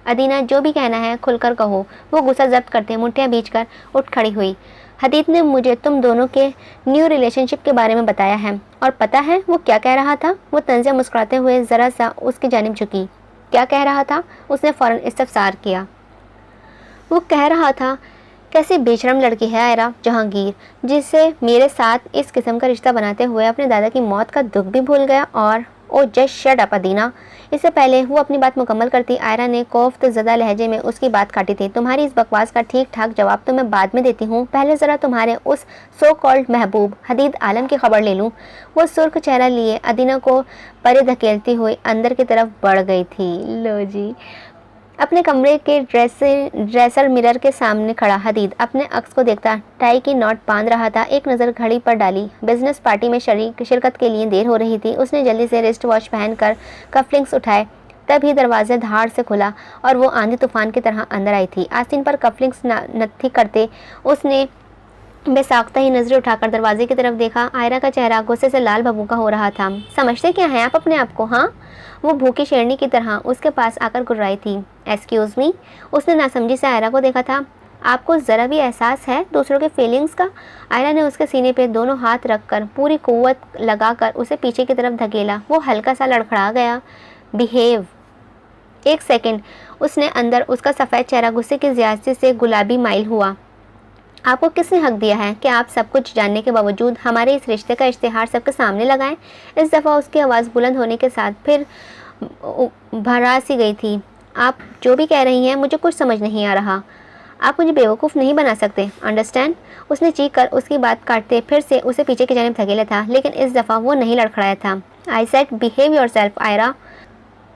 अदीना, जो भी कहना है खुलकर कहो। वो गुस्सा जब्त करते मुठ्ठियाँ भींचकर उठ खड़ी हुई। हदीद ने मुझे तुम दोनों के न्यू रिलेशनशिप के बारे में बताया है, और पता है वो क्या कह रहा था? वो तंज़ मुस्कुराते हुए ज़रा सा उसकी जानिब झुकी। क्या कह रहा था? उसने फ़ौरन इस्तफसार किया। वो कह रहा था, कैसी बेशरम लड़की है आयरा जहांगीर, जिसे मेरे साथ इस किस्म का रिश्ता बनाते हुए अपने दादा की मौत का दुख भी भूल गया। और ओ जस्ट शट अप अदीना। इससे पहले वो अपनी बात मुकम्मल करती, आयरा ने कोफ्त ज़दा लहजे में उसकी बात काटी थी। तुम्हारी इस बकवास का ठीक ठाक जवाब तो मैं बाद में देती हूँ। पहले ज़रा तुम्हारे उस सो कॉल्ड महबूब हदीद आलम की खबर ले लूँ। वो सुर्ख चेहरा लिए अदीना को परे धकेलती हुई अंदर की तरफ बढ़ गई थी। लो जी। अपने कमरे के ड्रेसर मिरर के सामने खड़ा हदीद अपने अक्स को देखता टाई की नॉट बांध रहा था। एक नज़र घड़ी पर डाली। बिजनेस पार्टी में शिरकत के लिए देर हो रही थी। उसने जल्दी से रिस्ट वॉच पहनकर कफलिंग्स उठाए। तभी दरवाज़ा धाड़ से खुला और वो आंधी तूफान की तरह अंदर आई थी। आस्तीन पर कफलिंग्स नत्थी करते उसने बेसाख्ता ही नजरें उठाकर दरवाजे की तरफ देखा। आयरा का चेहरा गुस्से से लाल भभूका हो रहा था। समझते क्या हैं आप अपने आप को? हाँ, वो भूखी शेरनी की तरह उसके पास आकर गुर्राई थी। Excuse me. उसने नासमझी से आयरा को देखा था। आपको ज़रा भी एहसास है दूसरों के फीलिंग्स का? आयरा ने उसके सीने पे दोनों हाथ रखकर पूरी कुव्वत लगाकर उसे पीछे की तरफ धकेला। वो हल्का सा लड़खड़ा गया। बिहेव। 1 सेकेंड। उसने अंदर उसका सफ़ेद चेहरा गुस्से की ज़्यादती से गुलाबी माइल हुआ। आपको किसने हक दिया है कि आप सब कुछ जानने के बावजूद हमारे इस रिश्ते का इश्तिहार सबके सामने लगाएं? इस दफ़ा उसकी आवाज़ बुलंद होने के साथ फिर भरा सी गई थी। आप जो भी कह रही हैं मुझे कुछ समझ नहीं आ रहा। आप मुझे बेवकूफ़ नहीं बना सकते, अंडरस्टैंड? उसने चीख कर उसकी बात काटते फिर से उसे पीछे की जानिब धकेला था, लेकिन इस दफ़ा वो नहीं लड़खड़ाया था। I said behave yourself Ayra.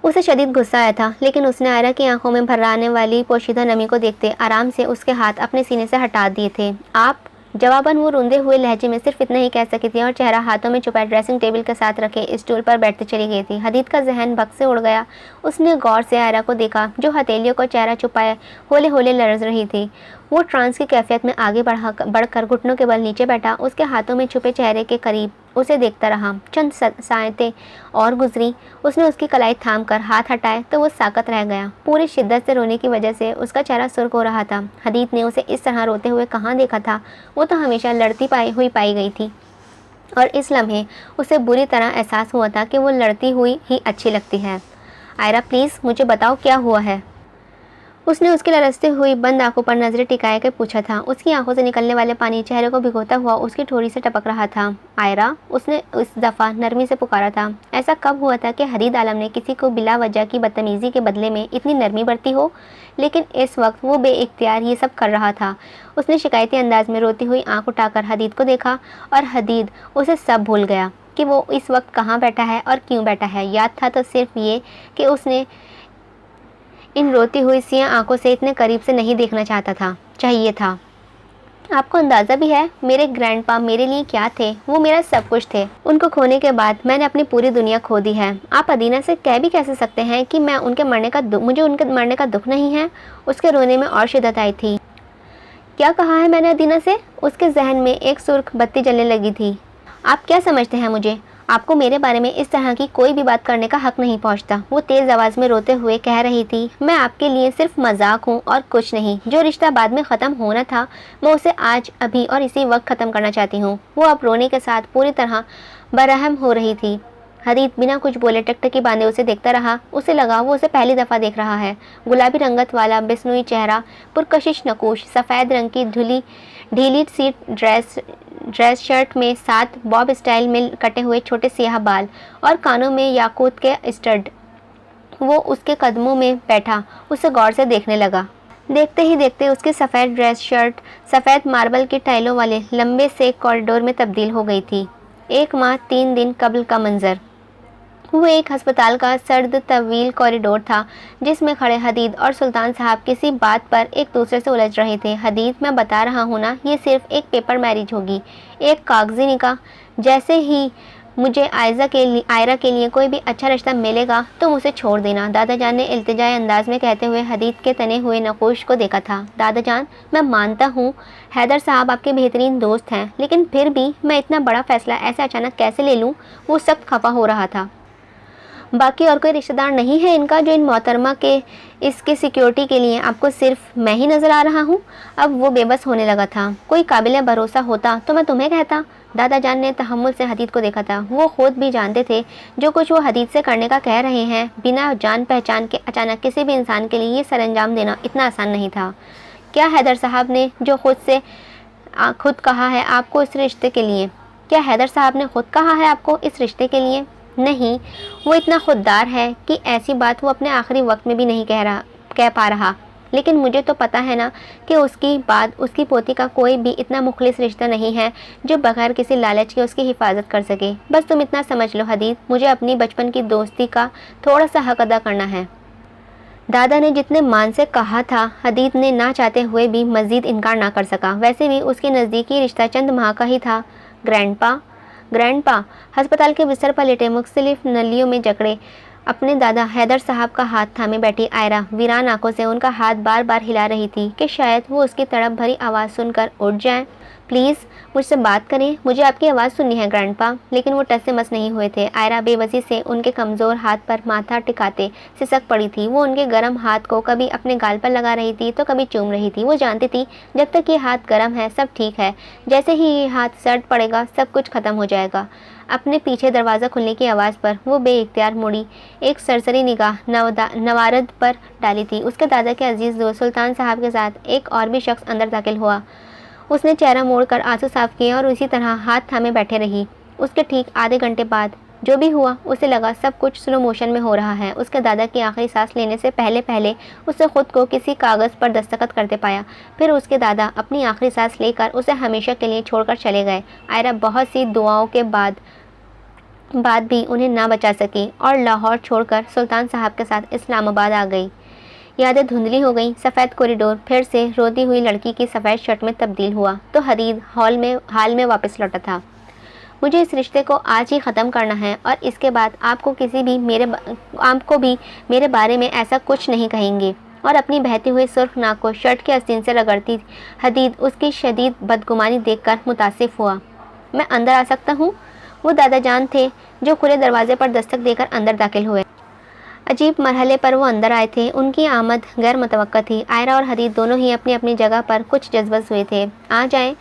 उसे शदीद गुस्सा आया था, लेकिन उसने आयरा की आंखों में भर्राने वाली पोशीदा नमी को देखते आराम से उसके हाथ अपने सीने से हटा दिए थे। आप? जवाबन वो रूंधे हुए लहजे में सिर्फ इतना ही कह सकी थी और चेहरा हाथों में छुपाए ड्रेसिंग टेबल के साथ रखे स्टूल पर बैठते चली गई थी। हदीद का जहन भग से उड़ गया। उसने गौर से आयरा को देखा जो हथेलियों को चेहरा छुपाए होले होले लरज रही थी। वो ट्रांस की कैफियत में आगे बढ़कर घुटनों के बल नीचे बैठा उसके हाथों में छुपे चेहरे के करीब उसे देखता रहा। चंद सायतें और गुजरी। उसने उसकी कलाई थाम कर हाथ हटाए तो वो साकत रह गया। पूरी शिद्दत से रोने की वजह से उसका चेहरा सुर्ख हो रहा था। हदीद ने उसे इस तरह रोते हुए कहाँ देखा था? वो तो हमेशा लड़ती हुई पाई गई थी, और इस लम्हे उसे बुरी तरह एहसास हुआ था कि वो लड़ती हुई ही अच्छी लगती है। आयरा प्लीज़ मुझे बताओ क्या हुआ है? उसने उसकी लरसते हुई बंद आंखों पर नजरें टिकाए कर पूछा था। उसकी आंखों से निकलने वाले पानी चेहरे को भिगोता हुआ उसकी ठोड़ी से टपक रहा था। आयरा, उसने इस दफ़ा नरमी से पुकारा था। ऐसा कब हुआ था कि हदीद आलम ने किसी को बिला वजह की बदतमीज़ी के बदले में इतनी नरमी बरती हो? लेकिन इस वक्त वो बेइख्तियार ये सब कर रहा था। उसने शिकायती अंदाज में रोती हुई आँख उठाकर हदीद को देखा, और हदीद उसे सब भूल गया कि वो इस वक्त कहाँ बैठा है और क्यों बैठा है। याद था तो सिर्फ ये कि उसने इन रोती हुई सियाह आंखों से इतने करीब से नहीं देखना चाहता था, चाहिए था। आपको अंदाज़ा भी है मेरे ग्रैंडपा मेरे लिए क्या थे? वो मेरा सब कुछ थे। उनको खोने के बाद मैंने अपनी पूरी दुनिया खो दी है। आप अदीना से कह भी कैसे सकते हैं कि मुझे उनके मरने का दुख नहीं है? उसके रोने में और शिद्दत आई थी। क्या कहा है मैंने अदीना से? उसके जहन में एक सुर्ख बत्ती जलने लगी थी। आप क्या समझते हैं मुझे? आपको मेरे बारे में इस तरह की कोई भी बात करने का हक नहीं पहुंचता। वो तेज़ आवाज़ में रोते हुए कह रही थी। मैं आपके लिए सिर्फ मजाक हूँ और कुछ नहीं। जो रिश्ता बाद में ख़त्म होना था मैं उसे आज अभी और इसी वक्त ख़त्म करना चाहती हूँ। वो अब रोने के साथ पूरी तरह बरहम हो रही थी। हदीद बिना कुछ बोले टकटकी बांधे उसे देखता रहा। उसे लगा वो उसे पहली दफ़ा देख रहा है। गुलाबी रंगत वाला बिस्नुई चेहरा, पुरकशिश नकूश, सफ़ेद रंग की ढीली सी ड्रेस शर्ट में साथ बॉब स्टाइल में कटे हुए छोटे सियाह बाल और कानों में याकूत के स्टड। वो उसके कदमों में बैठा उसे गौर से देखने लगा। देखते ही देखते उसकी सफ़ेद ड्रेस शर्ट सफ़ेद मार्बल की टाइलों वाले लंबे से कॉरिडोर में तब्दील हो गई थी। 1 माह 3 दिन कबल का मंजर। वो एक अस्पताल का सर्द तवील कॉरिडोर था जिसमें खड़े हदीद और सुल्तान साहब किसी बात पर एक दूसरे से उलझ रहे थे। हदीद, मैं बता रहा हूँ ना, ये सिर्फ एक पेपर मैरिज होगी, एक कागजी निकाह। जैसे ही मुझे आयरा के लिए कोई भी अच्छा रिश्ता मिलेगा तुम उसे छोड़ देना। दादाजान ने इल्तिजाई अंदाज में कहते हुए हदीद के तने हुए नकोश को देखा था। दादाजान, मैं मानता हूँ हैदर साहब आपके बेहतरीन दोस्त हैं, लेकिन फिर भी मैं इतना बड़ा फैसला ऐसे अचानक कैसे ले लूँ? वो सख्त खफा हो रहा था। बाकी और कोई रिश्तेदार नहीं है इनका जो इन मोहतरमा के इसके सिक्योरिटी के लिए आपको सिर्फ मैं ही नज़र आ रहा हूँ? अब वो बेबस होने लगा था। कोई काबिल भरोसा होता तो मैं तुम्हें कहता। दादाजान ने तहम्मुल से हदीद को देखा था। वो खुद भी जानते थे जो कुछ वो हदीद से करने का कह रहे हैं, बिना जान पहचान के अचानक किसी भी इंसान के लिए ये सरंजाम देना इतना आसान नहीं था। क्या हैदर साहब ने जो खुद कहा है आपको इस रिश्ते के लिए? क्या हैदर साहब ने खुद कहा है आपको इस रिश्ते के लिए? नहीं, वो इतना खुददार है कि ऐसी बात वो अपने आखिरी वक्त में भी नहीं कह पा रहा। लेकिन मुझे तो पता है ना कि उसकी बाद उसकी पोती का कोई भी इतना मुखलिस रिश्ता नहीं है जो बगैर किसी लालच के उसकी हिफाजत कर सके। बस तुम इतना समझ लो हदीद, मुझे अपनी बचपन की दोस्ती का थोड़ा सा हक अदा करना है। दादा ने जितने मान से कहा था, हदीद ने ना चाहते हुए भी मज़ीद इनकार ना कर सका। वैसे भी उसके नज़दीकी रिश्ता चंद माह का ही था। ग्रैंडपा अस्पताल के बिस्तर पर लेटे मुख्तलिफ नलियों में जकड़े अपने दादा हैदर साहब का हाथ थामे बैठी आयरा वीरान आंखों से उनका हाथ बार बार हिला रही थी कि शायद वो उसकी तड़प भरी आवाज़ सुनकर उठ जाएं। प्लीज़ मुझसे बात करें, मुझे आपकी आवाज़ सुननी है ग्रैंडपा। लेकिन वो टस से मस नहीं हुए थे। आयरा बेबसी से उनके कमज़ोर हाथ पर माथा टिकाते सिसक पड़ी थी। वो उनके गर्म हाथ को कभी अपने गाल पर लगा रही थी तो कभी चूम रही थी। वो जानती थी जब तक ये हाथ गर्म है सब ठीक है, जैसे ही ये हाथ सर्द पड़ेगा सब कुछ ख़त्म हो जाएगा। अपने पीछे दरवाज़ा खुलने की आवाज़ पर वो बेइख्तियार मुड़ी, एक सरसरी निगाह नवारद पर डाली थी। उसके दादा के अजीज़ दोस्त सुल्तान साहब के साथ एक और भी शख्स अंदर दाखिल हुआ। उसने चेहरा मोड़कर आंसू साफ किए और उसी तरह हाथ थामे बैठे रही। उसके ठीक आधे घंटे बाद जो भी हुआ उसे लगा सब कुछ स्लो मोशन में हो रहा है। उसके दादा की आखिरी सांस लेने से पहले उसे खुद को किसी कागज़ पर दस्तखत करते पाया। फिर उसके दादा अपनी आखिरी सांस लेकर उसे हमेशा के लिए छोड़कर चले गए। आयरा बहुत सी दुआओं के बाद भी उन्हें ना बचा सकी और लाहौर छोड़कर सुल्तान साहब के साथ इस्लामाबाद आ गई। यादें धुंधली हो गई। सफ़ेद कॉरिडोर फिर से रोती हुई लड़की की सफ़ेद शर्ट में तब्दील हुआ तो हदीद हाल में वापस लौटा था। मुझे इस रिश्ते को आज ही ख़त्म करना है और इसके बाद आपको भी मेरे बारे में ऐसा कुछ नहीं कहेंगे। और अपनी बहती हुई सुर्ख नाक को शर्ट के आस्तीन से रगड़ती हदीद उसकी शदीद बदगुमानी देखकर मुतासिफ हुआ। मैं अंदर आ सकता हूँ? वो दादाजान थे जो खुले दरवाजे पर दस्तक देकर अंदर दाखिल हुए। अजीब मरहले पर वो अंदर आए थे। उनकी आमद गैर मुतवक्का थी। आयरा और हदीद दोनों ही अपनी अपनी जगह पर कुछ जज्बस हुए थे। आ जाएं,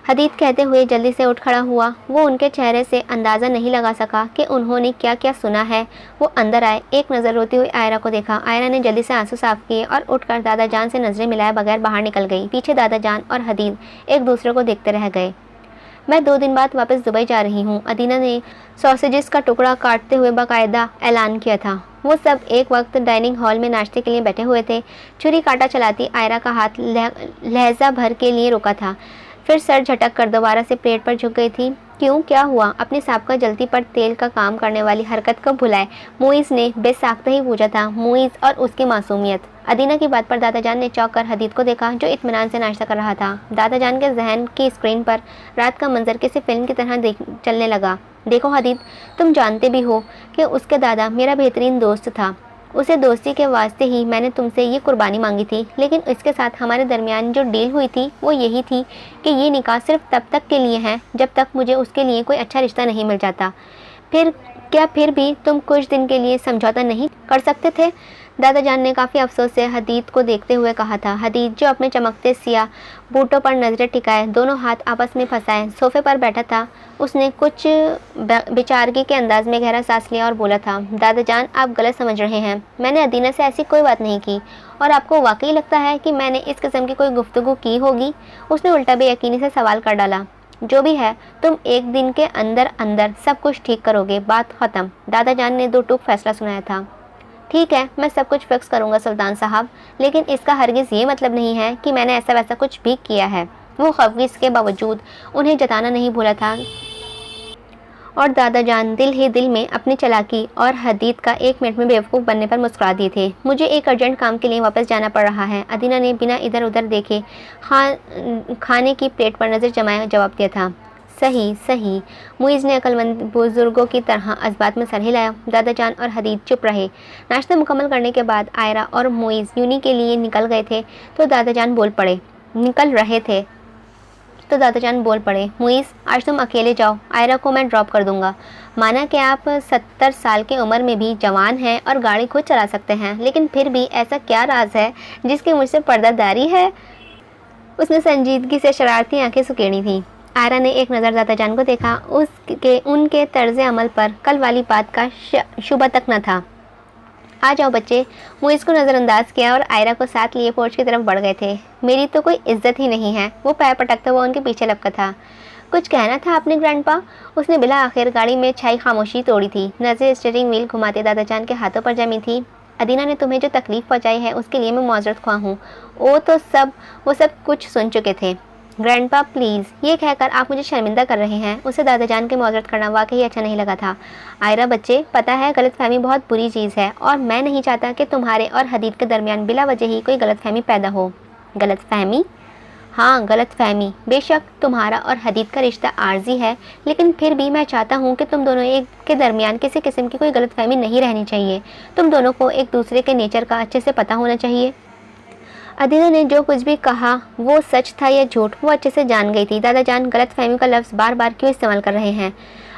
हदीद कहते हुए जल्दी से उठ खड़ा हुआ। वो उनके चेहरे से अंदाज़ा नहीं लगा सका कि उन्होंने क्या क्या सुना है। वो अंदर आए, एक नज़र रोती हुई आयरा को देखा। आयरा ने जल्दी से आंसू साफ किए और उठकर दादाजान से नज़रें मिलाए बगैर बाहर निकल गई। पीछे दादाजान और हदीद एक दूसरे को देखते रह गए। मैं 2 दिन बाद वापस दुबई जा रही हूँ, अदीना ने सॉसेजेस का टुकड़ा काटते हुए बाकायदा ऐलान किया था। वो सब एक वक्त डाइनिंग हॉल में नाश्ते के लिए बैठे हुए थे। छुरी काटा चलाती आयरा का हाथ लहजा भर के लिए रुका था, फिर सर झटक कर दोबारा से प्लेट पर झुक गई थी। क्यों, क्या हुआ? अपनी साबका जल्दी पर तेल का काम करने वाली हरकत को भुलाए मुइज़ ने बेसाख्ता ही पूछा था। मुइज़ और उसकी मासूमियत। अदीना की बात पर दादाजान ने चौंक कर हदीद को देखा जो इत्मीनान से नाश्ता कर रहा था। दादाजान के जहन की स्क्रीन पर रात का मंजर किसी फिल्म की तरह चलने लगा। देखो हदीद, तुम जानते भी हो कि उसके दादा मेरा बेहतरीन दोस्त था। उसे दोस्ती के वास्ते ही मैंने तुमसे ये कुर्बानी मांगी थी। लेकिन इसके साथ हमारे दरमियान जो डील हुई थी वो यही थी कि ये निकाह सिर्फ तब तक के लिए है जब तक मुझे उसके लिए कोई अच्छा रिश्ता नहीं मिल जाता। फिर क्या फिर भी तुम कुछ दिन के लिए समझौता नहीं कर सकते थे? दादा जान ने काफ़ी अफसोस से हदीद को देखते हुए कहा था। हदीद जो अपने चमकते सिया बूटों पर नजरें टिकाए, दोनों हाथ आपस में फंसाए सोफे पर बैठा था। उसने कुछ बेचारगी के अंदाज में गहरा सांस लिया और बोला था, दादा जान, आप गलत समझ रहे हैं। मैंने अदीना से ऐसी कोई बात नहीं की। और आपको वाकई लगता है कि मैंने इस किस्म की कोई गुफ्तगू की होगी? उसने उल्टा बेयकीनी से सवाल कर डाला। जो भी है, तुम एक दिन के अंदर अंदर सब कुछ ठीक करोगे, बात ख़त्म। दादा जान ने दो टूक फैसला सुनाया था। ठीक है, मैं सब कुछ फिक्स करूंगा सुल्तान साहब, लेकिन इसका हरगिज़ ये मतलब नहीं है कि मैंने ऐसा वैसा कुछ भी किया है। वो खफीस के बावजूद उन्हें जताना नहीं भूला था और दादा जान दिल ही दिल में अपनी चालाकी और हदीद का 1 मिनट में बेवकूफ़ बनने पर मुस्कुरा दिए थे। मुझे एक अर्जेंट काम के लिए वापस जाना पड़ रहा है, अदीना ने बिना इधर उधर देखे खाने की प्लेट पर नज़र जमाए जवाब दिया था। सही सही, मुइज़ ने अक्लमंद बुजुर्गों की तरह इस में सर हिलाया। दादा जान और हदीद चुप रहे। नाश्ता मुकम्मल करने के बाद आयरा और मुइज़ यूनी के लिए निकल गए थे तो दादा जान बोल पड़े, मुइज़, आज तुम अकेले जाओ, आयरा को मैं ड्रॉप कर दूंगा। माना कि आप 70 साल की उम्र में भी जवान हैं और गाड़ी खुद चला सकते हैं, लेकिन फिर भी ऐसा क्या राज है जिसकी मुझसे पर्दादारी है? उसने संजीदगी से शरारती आंखें सुकेड़ी थीं। आयरा ने एक नज़र दादा जान को देखा। उनके तर्ज अमल पर कल वाली बात का शुबा तक न था। आ जाओ बच्चे, मुइज़ को नज़रअंदाज किया और आयरा को साथ लिए पोर्च की तरफ बढ़ गए थे। मेरी तो कोई इज्जत ही नहीं है, वो पैर पटकता हुआ उनके पीछे लपका था। कुछ कहना था आपने ग्रैंडपा? उसने बिला आखिर गाड़ी में छाई खामोशी तोड़ी थी। नज़र स्टीयरिंग व्हील घुमाते दादा जान के हाथों पर जमी थी। अदीना ने तुम्हें जो तकलीफ़ पहुंचाई है उसके लिए मैं माजरत ख्वाह हूँ। वो सब कुछ सुन चुके थे। ग्रैंडपा प्लीज़, ये कहकर आप मुझे शर्मिंदा कर रहे हैं। उसे दादा जान के माजरत करना वाकई अच्छा नहीं लगा था। आयरा बच्चे, पता है गलतफहमी बहुत बुरी चीज़ है और मैं नहीं चाहता कि तुम्हारे और हदीद के दरमियान बिला वजह ही कोई गलतफहमी पैदा हो। गलतफहमी? हाँ, गलतफहमी। बेशक तुम्हारा और हदीद का रिश्ता आर्जी है, लेकिन फिर भी मैं चाहता हूँ कि तुम दोनों एक के दरमियान किसी किस्म की कोई गलतफहमी नहीं रहनी चाहिए। तुम दोनों को एक दूसरे के नेचर का अच्छे से पता होना चाहिए। अदीना ने जो कुछ भी कहा वो सच था या झूठ, वो अच्छे से जान गई थी। दादा जान गलतफहमी का लफ्ज़ बार बार क्यों इस्तेमाल कर रहे हैं?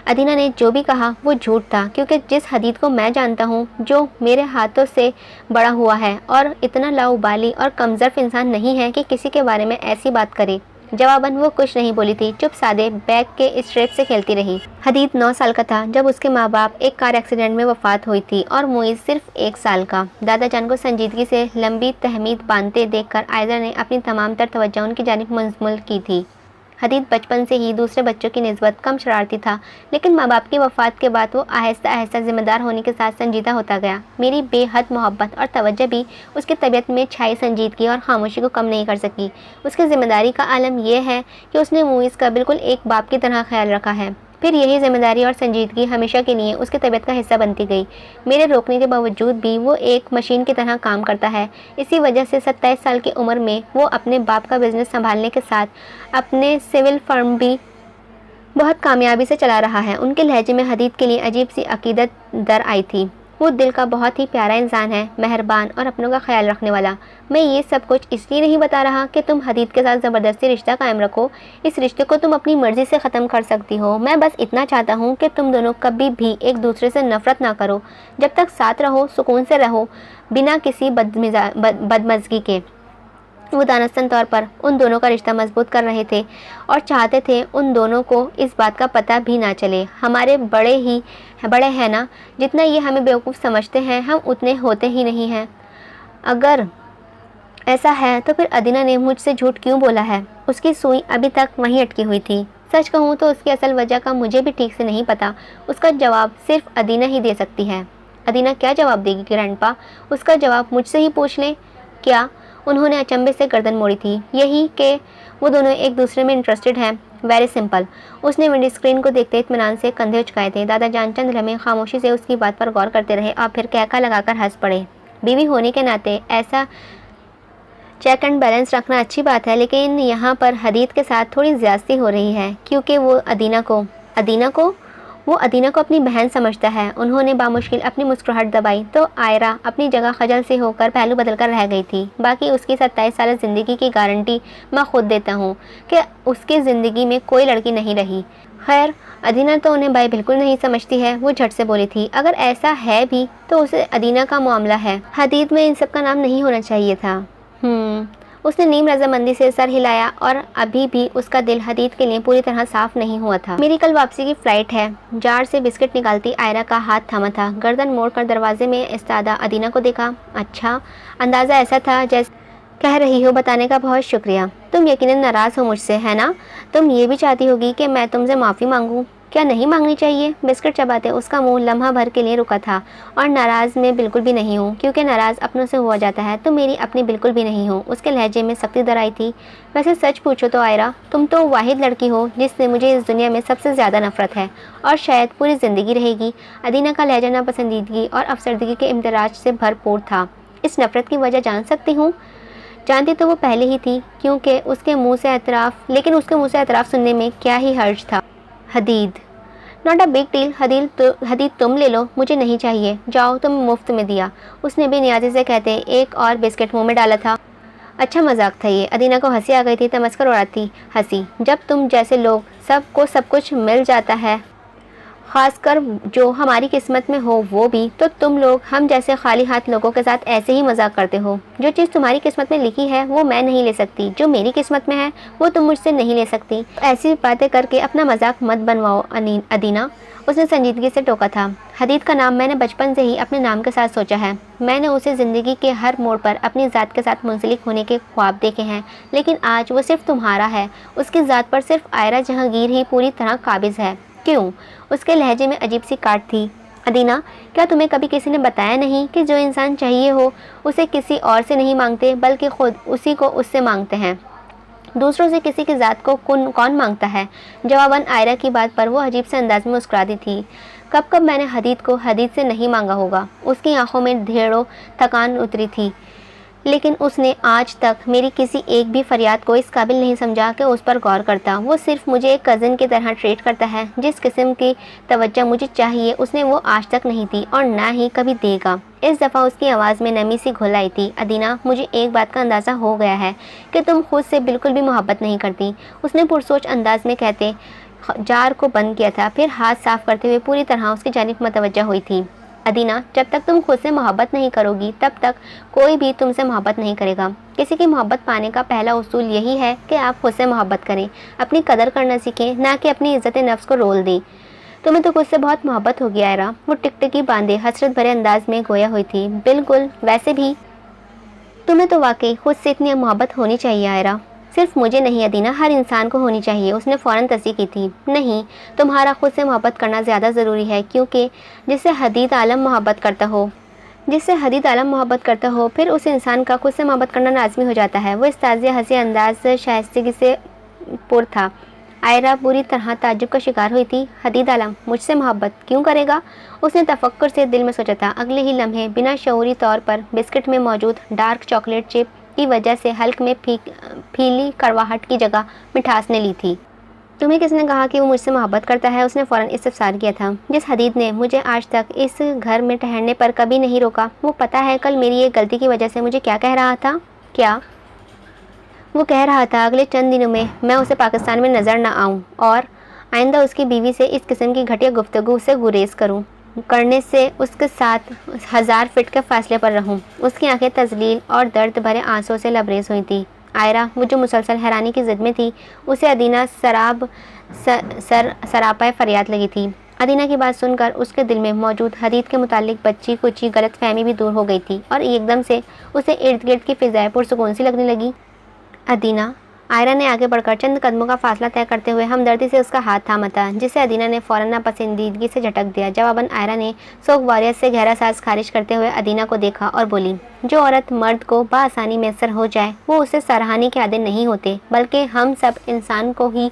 अदीना ने जो भी कहा वो झूठ था, क्योंकि जिस हदीद को मैं जानता हूँ, जो मेरे हाथों से बड़ा हुआ है और इतना लाउबाली और कमज़र्फ इंसान नहीं है कि किसी के बारे में ऐसी बात करे। जवाबन वो कुछ नहीं बोली थी, चुप सादे बैग के स्ट्रेप से खेलती रही। हदीद 9 साल का था जब उसके माँ बाप एक कार एक्सीडेंट में वफात हुई थी और मुइज़ सिर्फ 1 साल का। दादा जान को संजीदगी से लंबी तहमीद बांधते देखकर आयरा ने अपनी तमाम तर तवज्जो उनकी जानिब मुंतकिल की थी। हदीद बचपन से ही दूसरे बच्चों की निस्बत कम शरारती था, लेकिन माँ बाप की वफ़ात के बाद वो आहिस्ता आहिस्ता ज़िम्मेदार होने के साथ संजीदा होता गया। मेरी बेहद मोहब्बत और तवज्जो भी उसकी तबीयत में छाई संजीदगी और खामोशी को कम नहीं कर सकी। उसकी ज़िम्मेदारी का आलम यह है कि उसने मुइज़ का बिल्कुल एक बाप की तरह ख्याल रखा है। फिर यही जिम्मेदारी और संजीदगी हमेशा के लिए उसकी तबीयत का हिस्सा बनती गई। मेरे रोकने के बावजूद भी वो एक मशीन की तरह काम करता है। इसी वजह से 27 साल की उम्र में वो अपने बाप का बिजनेस संभालने के साथ अपने सिविल फर्म भी बहुत कामयाबी से चला रहा है। उनके लहजे में हदीद के लिए अजीब सी अकीदत दर आई थी। वो दिल का बहुत ही प्यारा इंसान है, मेहरबान और अपनों का ख्याल रखने वाला। मैं ये सब कुछ इसलिए नहीं बता रहा कि तुम हदीद के साथ ज़बरदस्ती रिश्ता कायम रखो। इस रिश्ते को तुम अपनी मर्ज़ी से ख़त्म कर सकती हो। मैं बस इतना चाहता हूँ कि तुम दोनों कभी भी एक दूसरे से नफ़रत ना करो। जब तक साथ रहो, सुकून से रहो, बिना किसी बदमज़गी के। वो दानस्तन तौर पर उन दोनों का रिश्ता मजबूत कर रहे थे और चाहते थे उन दोनों को इस बात का पता भी ना चले। हमारे बड़े हैं ना, जितना ये हमें बेवकूफ़ समझते हैं हम उतने होते ही नहीं हैं। अगर ऐसा है तो फिर अदीना ने मुझसे झूठ क्यों बोला है? उसकी सुई अभी तक वहीं अटकी हुई थी। सच कहूँ तो उसकी असल वजह का मुझे भी ठीक से नहीं पता। उसका जवाब सिर्फ अदीना ही दे सकती है। अदीना क्या जवाब देगी ग्रैंडपा? उसका जवाब मुझसे ही पूछ लें। क्या? उन्होंने अचंभे से गर्दन मोड़ी थी। यही कि वो दोनों एक दूसरे में इंटरेस्टेड हैं। Very simple. उसने विंडो स्क्रीन को देखते इत्मीनान से कंधे उचकाए थे। दादा जान चंद लम्हे खामोशी से उसकी बात पर गौर करते रहे और फिर कहका लगाकर हंस पड़े। बीवी होने के नाते ऐसा चेक एंड बैलेंस रखना अच्छी बात है, लेकिन यहाँ पर हदीद के साथ थोड़ी ज़्यादती हो रही है, क्योंकि वो अदीना को अपनी बहन समझता है। उन्होंने बामुश्किल अपनी मुस्कुराहट दबाई तो आयरा अपनी जगह खजल से होकर पहलू बदलकर रह गई थी। बाकी उसकी 27 साल ज़िंदगी की गारंटी मैं खुद देता हूँ कि उसकी ज़िंदगी में कोई लड़की नहीं रही। खैर अदीना तो उन्हें भाई बिल्कुल नहीं समझती है। वो झट से बोली थी, अगर ऐसा है भी तो उसे अदीना का मामला है, हदीद में इन सब का नाम नहीं होना चाहिए था। उसने नीम रजामंदी से सर हिलाया और अभी भी उसका दिल हदीद के लिए पूरी तरह साफ नहीं हुआ था। मेरी कल वापसी की फ्लाइट है। जार से बिस्किट निकालती आयरा का हाथ थामा था। गर्दन मोड़कर दरवाजे में इस्तादा अदीना को देखा। अच्छा, अंदाज़ा ऐसा था जैसे कह रही हो, बताने का बहुत शुक्रिया। तुम यकीनन नाराज़ हो मुझसे, है ना? तुम ये भी चाहती होगी कि मैं तुमसे माफ़ी मांगूं? क्या नहीं मांगनी चाहिए? बिस्किट चबाते उसका मुंह लम्हा भर के लिए रुका था। और नाराज़ मैं बिल्कुल भी नहीं हूँ, क्योंकि नाराज़ अपनों से हुआ जाता है, तो मेरी अपनी बिल्कुल भी नहीं हूँ। उसके लहजे में सख्ती दर आई थी। वैसे सच पूछो तो आयरा, तुम तो वाहिद लड़की हो जिससे मुझे इस दुनिया में सबसे ज़्यादा नफरत है, और शायद पूरी ज़िंदगी रहेगी। अदीना का लहजा नापसंदीदगी और अफसरदगी के इम्तराज से भरपूर था। इस नफरत की वजह जान सकती हूँ? जानती तो वो पहले ही थी, क्योंकि उसके मुंह से एतराफ़ सुनने में क्या ही हर्ज था। हदीद, नॉट अ बिग डील। हदीद तुम ले लो, मुझे नहीं चाहिए। जाओ, तुम मुफ्त में दिया। उसने बेनियाजी से कहते एक और बिस्किट मुंह में डाला था। अच्छा मजाक था ये। अदीना को हंसी आ गई थी। तमस्कर उड़ाती हंसी। जब तुम जैसे लोग सबको सब कुछ मिल जाता है, खासकर जो हमारी किस्मत में हो वो भी, तो तुम लोग हम जैसे खाली हाथ लोगों के साथ ऐसे ही मजाक करते हो। जो चीज़ तुम्हारी किस्मत में लिखी है वो मैं नहीं ले सकती, जो मेरी किस्मत में है वो तुम मुझसे नहीं ले सकती। ऐसी बातें करके अपना मजाक मत बनवाओ अदीना, उसने संजीदगी से टोका था। हदीद का नाम मैंने बचपन से ही अपने नाम के साथ सोचा है। मैंने उसे ज़िंदगी के हर मोड़ पर अपनी ज़ात के साथ मुंसलिक होने के ख्वाब देखे हैं, लेकिन आज वो सिर्फ तुम्हारा है। उसकी ज़ात पर सिर्फ आयरा जहांगीर ही पूरी तरह काबिज़ है। क्यों? उसके लहजे में अजीब सी काट थी। अदीना, क्या तुम्हें कभी किसी ने बताया नहीं कि जो इंसान चाहिए हो उसे किसी और से नहीं मांगते, बल्कि खुद उसी को उससे मांगते हैं? दूसरों से किसी की ज़ात को कौन मांगता है? जवाबन आयरा की बात पर वो अजीब से अंदाज में मुस्कुराती थी। कब कब मैंने हदीद को हदीद से नहीं मांगा होगा। उसकी आंखों में ढेरों थकान उतरी थी, लेकिन उसने आज तक मेरी किसी एक भी फरियाद को इस काबिल नहीं समझा कि उस पर गौर करता। वो सिर्फ मुझे एक कज़न की तरह ट्रीट करता है। जिस किस्म की तवज्जो मुझे चाहिए उसने वो आज तक नहीं दी, और ना ही कभी देगा। इस दफ़ा उसकी आवाज़ में नमी सी घुल आई थी। अदीना, मुझे एक बात का अंदाज़ा हो गया है कि तुम खुद से बिल्कुल भी मोहब्बत नहीं करती, उसने पुरसोच अंदाज में कहते जार को बंद किया था, फिर हाथ साफ करते हुए पूरी तरह उसकी जानिब मतवज्जा हुई थी। अदीना, जब तक तुम खुद से मोहब्बत नहीं करोगी तब तक कोई भी तुमसे मोहब्बत नहीं करेगा। किसी की मोहब्बत पाने का पहला उसूल यही है कि आप खुद से मोहब्बत करें, अपनी कदर करना सीखें, ना कि अपनी इज्जत नफ्स को रोल दें। तुम्हें तो खुद से बहुत मोहब्बत होगी आयरा। वो टिकटिकी बांधे हसरत भरे अंदाज में गोया हुई थी। बिल्कुल, वैसे भी तुम्हें तो वाकई खुद से इतनी मोहब्बत होनी चाहिए आयरा। सिर्फ मुझे नहीं अदीना, हर इंसान को होनी चाहिए। उसने फ़ौरन तस्दीक की थी। नहीं, तुम्हारा खुद से मोहब्बत करना ज़्यादा ज़रूरी है, क्योंकि जिससे हदीद आलम मोहब्बत करता हो फिर उस इंसान का खुद से मोहब्बत करना लाजमी हो जाता है। वो इस ताज़े हंसी अंदाज से शाइस्तगी से पुर था। आयरा बुरी तरह ताज्जुब का शिकार हुई थी। हदीद आलम मुझसे मोहब्बत क्यों करेगा? उसने तफक्कुर से दिल में सोचा था। अगले ही लम्हे बिना शऊरी तौर पर बिस्किट में मौजूद डार्क चॉकलेट चिप की वजह से हल्क में फीली कड़वाहट की जगह मिठास ने ली थी। तुम्हें किसने कहा कि वो मुझसे मोहब्बत करता है? उसने फ़ौरन इस्तफसार किया था। जिस हदीद ने मुझे आज तक इस घर में ठहरने पर कभी नहीं रोका, वो पता है कल मेरी एक गलती की वजह से मुझे क्या कह रहा था? क्या वो कह रहा था? अगले चंद दिनों में मैं उसे पाकिस्तान में नज़र न आऊं और आइंदा उसकी बीवी से इस किस्म की घटिया गुफ्तगू से गुरेज करने से उसके साथ 1000 फीट के फासले पर रहूं। उसकी आंखें तजलील और दर्द भरे आंसुओं से लबरेज हुई थी। आयरा, वो जो मुसलसल हैरानी की ज़िद में थी, उसे अदीना सरापाए फरियाद लगी थी। अदीना की बात सुनकर उसके दिल में मौजूद हदीद के मुतालिक बच्ची कुची गलत फहमी भी दूर हो गई थी, और एकदम से उसे इर्द गिर्द की फ़िज़ाएं पुरसुकून सी लगने लगी। अदीना, आयरा ने आगे बढ़कर चंद कदमों का फासला तय करते हुए हमदर्दी से उसका हाथ थामा था, जिसे अदीना ने फ़ौरन नापसंदीदगी से झटक दिया। जवाबन आयरा ने सोगवारियत से गहरा सांस खारिज करते हुए अदीना को देखा और बोली, जो औरत मर्द को बआसानी मैसर हो जाए वो उसे सराहने के आदि नहीं होते, बल्कि हम सब इंसान को ही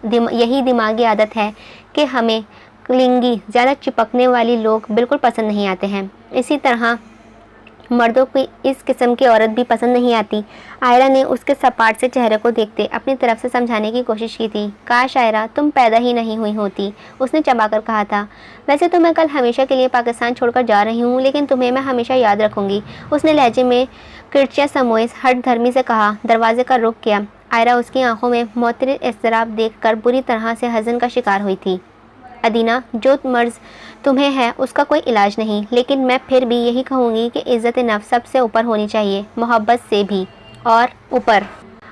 यही दिमागी आदत है कि हमें लिंगी ज़्यादा चिपकने वाली लोग बिल्कुल पसंद नहीं आते हैं। इसी तरह मर्दों को इस किस्म की औरत भी पसंद नहीं आती। आयरा ने उसके सपाट से चेहरे को देखते अपनी तरफ से समझाने की कोशिश की थी। काश आयरा तुम पैदा ही नहीं हुई होती, उसने चबाकर कहा था। वैसे तो मैं कल हमेशा के लिए पाकिस्तान छोड़कर जा रही हूँ, लेकिन तुम्हें मैं हमेशा याद रखूँगी, उसने लहजे में किरचिया समोए हट धर्मी से कहा। दरवाजे का रुख किया। आयरा उसकी आंखों में मुअत्तरिद इज़्तिराब देखकर बुरी तरह से हज़न का शिकार हुई थी। अदीना, जो मर्ज़ तुम्हें है उसका कोई इलाज नहीं, लेकिन मैं फिर भी यही कहूँगी कि इज़्ज़त नफ्स सबसे ऊपर होनी चाहिए, मोहब्बत से भी और ऊपर।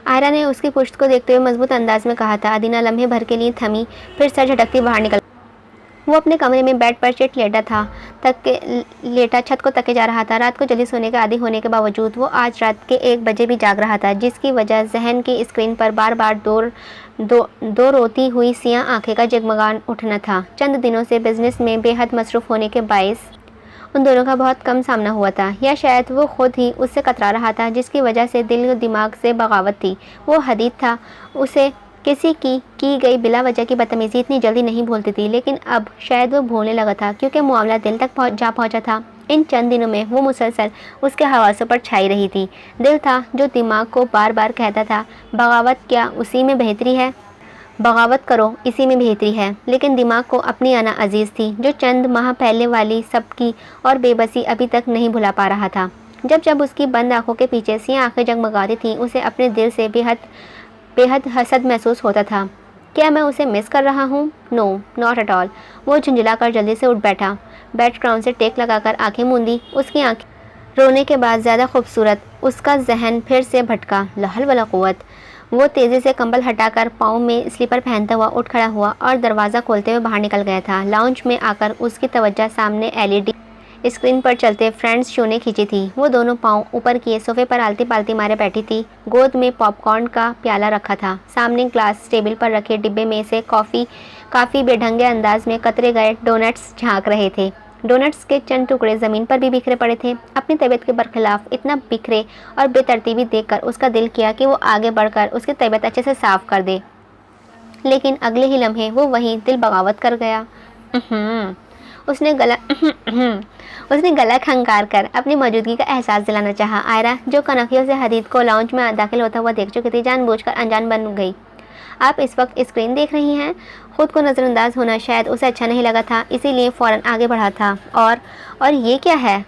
आयरा ने उसकी पुश्त को देखते हुए मजबूत अंदाज में कहा था। अदीना लम्हे भर के लिए थमी, फिर सर झटकती बाहर निकल। वो अपने कमरे में बेड पर चिट लेटा छत को तके जा रहा था। रात को जल्दी सोने के आदी होने के बावजूद वो आज रात के 1 बजे भी जाग रहा था, जिसकी वजह जहन की स्क्रीन पर बार बार दो रोती हुई सियाह आंखें का जगमगा उठना था। चंद दिनों से बिजनेस में बेहद मसरूफ़ होने के बायस उन दोनों का बहुत कम सामना हुआ था, या शायद वो खुद ही उससे कतरा रहा था, जिसकी वजह से दिल दिमाग से बगावत थी। वो हदीद था, उसे किसी की गई बिला वजह की बदतमीज़ी इतनी जल्दी नहीं भूलती थी, लेकिन अब शायद वो भूलने लगा था, क्योंकि मामला दिल तक पहुंचा था। इन चंद दिनों में वो मुसलसल उसके हवासों पर छाई रही थी। दिल था जो दिमाग को बार बार कहता था, बगावत क्या उसी में बेहतरी है, बगावत करो इसी में बेहतरी है। लेकिन दिमाग को अपनी आना अजीज़ थी, जो चंद माह पहले वाली सबकी और बेबसी अभी तक नहीं भुला पा रहा था। जब उसकी बंद आंखों के पीछे सियाह आंखें जगमगाती थीं, उसे अपने दिल से बेहद हसद महसूस होता था। क्या मैं उसे मिस कर रहा हूँ? No, not at all. वो झुंझलाकर जल्दी से उठ बैठा, बेड क्राउन से टेक लगाकर आंखें मूंदी। उसकी आंखें रोने के बाद ज़्यादा खूबसूरत। उसका जहन फिर से भटका। लहल वला कुव्वत। वो तेज़ी से कंबल हटाकर पाँव में स्लीपर पहनता हुआ उठ खड़ा हुआ और दरवाज़ा खोलते हुए बाहर निकल गया था। लाउंज में आकर उसकी तवज्जो सामने LED स्क्रीन पर चलते फ्रेंड्स शो ने खींची थी। वो दोनों पाँव ऊपर किए सोफे पर आलती पालती मारे बैठी थी। गोद में पॉपकॉर्न का प्याला रखा था। सामने ग्लास टेबल पर रखे डिब्बे में से काफ़ी बेढंगे अंदाज में कतरे गए डोनट्स झांक रहे थे। डोनट्स के चंद टुकड़े ज़मीन पर भी बिखरे पड़े थे। अपनी तबीयत के बरखिलाफ इतना बिखरे और बेतरतीबी देखकर उसका दिल किया कि वो आगे बढ़कर उसकी तबीयत अच्छे से साफ़ कर दे, लेकिन अगले ही लम्हे वो वहीं दिल बगावत कर गया। उसने गला खंगार कर अपनी मौजूदगी का एहसास दिलाना चाहा। आयरा, जो कनखियों से हदीद को लाउंज में दाखिल होता हुआ देख चुकी थी, जानबूझकर अनजान बन गई। आप इस वक्त स्क्रीन देख रही हैं। खुद को नज़रअंदाज होना शायद उसे अच्छा नहीं लगा था, इसीलिए फ़ौरन आगे बढ़ा था। और ये क्या है?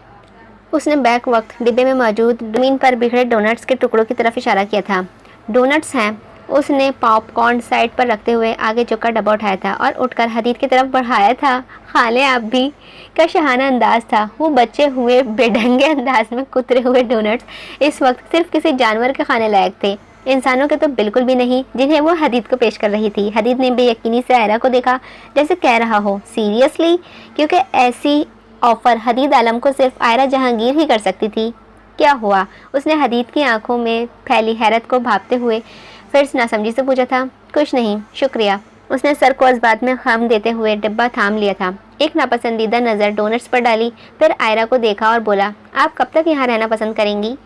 उसने बैक वक्त डिब्बे में मौजूद ज़मीन पर बिखरे डोनट्स के टुकड़ों की तरफ इशारा किया था। डोनट्स हैं। उसने पॉपकॉर्न साइड पर रखते हुए आगे झुककर डब्बा उठाया था और उठकर हदीद की तरफ बढ़ाया था। खा लें आप भी। क्या शहाना अंदाज था। वो बचे हुए बेढंगे अंदाज में कुतरे हुए डोनट्स इस वक्त सिर्फ किसी जानवर के खाने लायक थे, इंसानों के तो बिल्कुल भी नहीं, जिन्हें वो हदीद को पेश कर रही थी। हदीद ने बेयकीनी से आयरा को देखा, जैसे कह रहा हो सीरियसली, क्योंकि ऐसी ऑफ़र हदीद आलम को सिर्फ आयरा जहांगीर ही कर सकती थी। क्या हुआ? उसने हदीद की आंखों में फैली हैरत को भांपते हुए फिर नासमझी से पूछा था। कुछ नहीं, शुक्रिया। उसने सर को इस्बात में खम देते हुए डिब्बा थाम लिया था। एक नापसंदीदा नज़र डोनट्स पर डाली, फिर आयरा को देखा और बोला, आप कब तक यहाँ रहना पसंद करेंगी?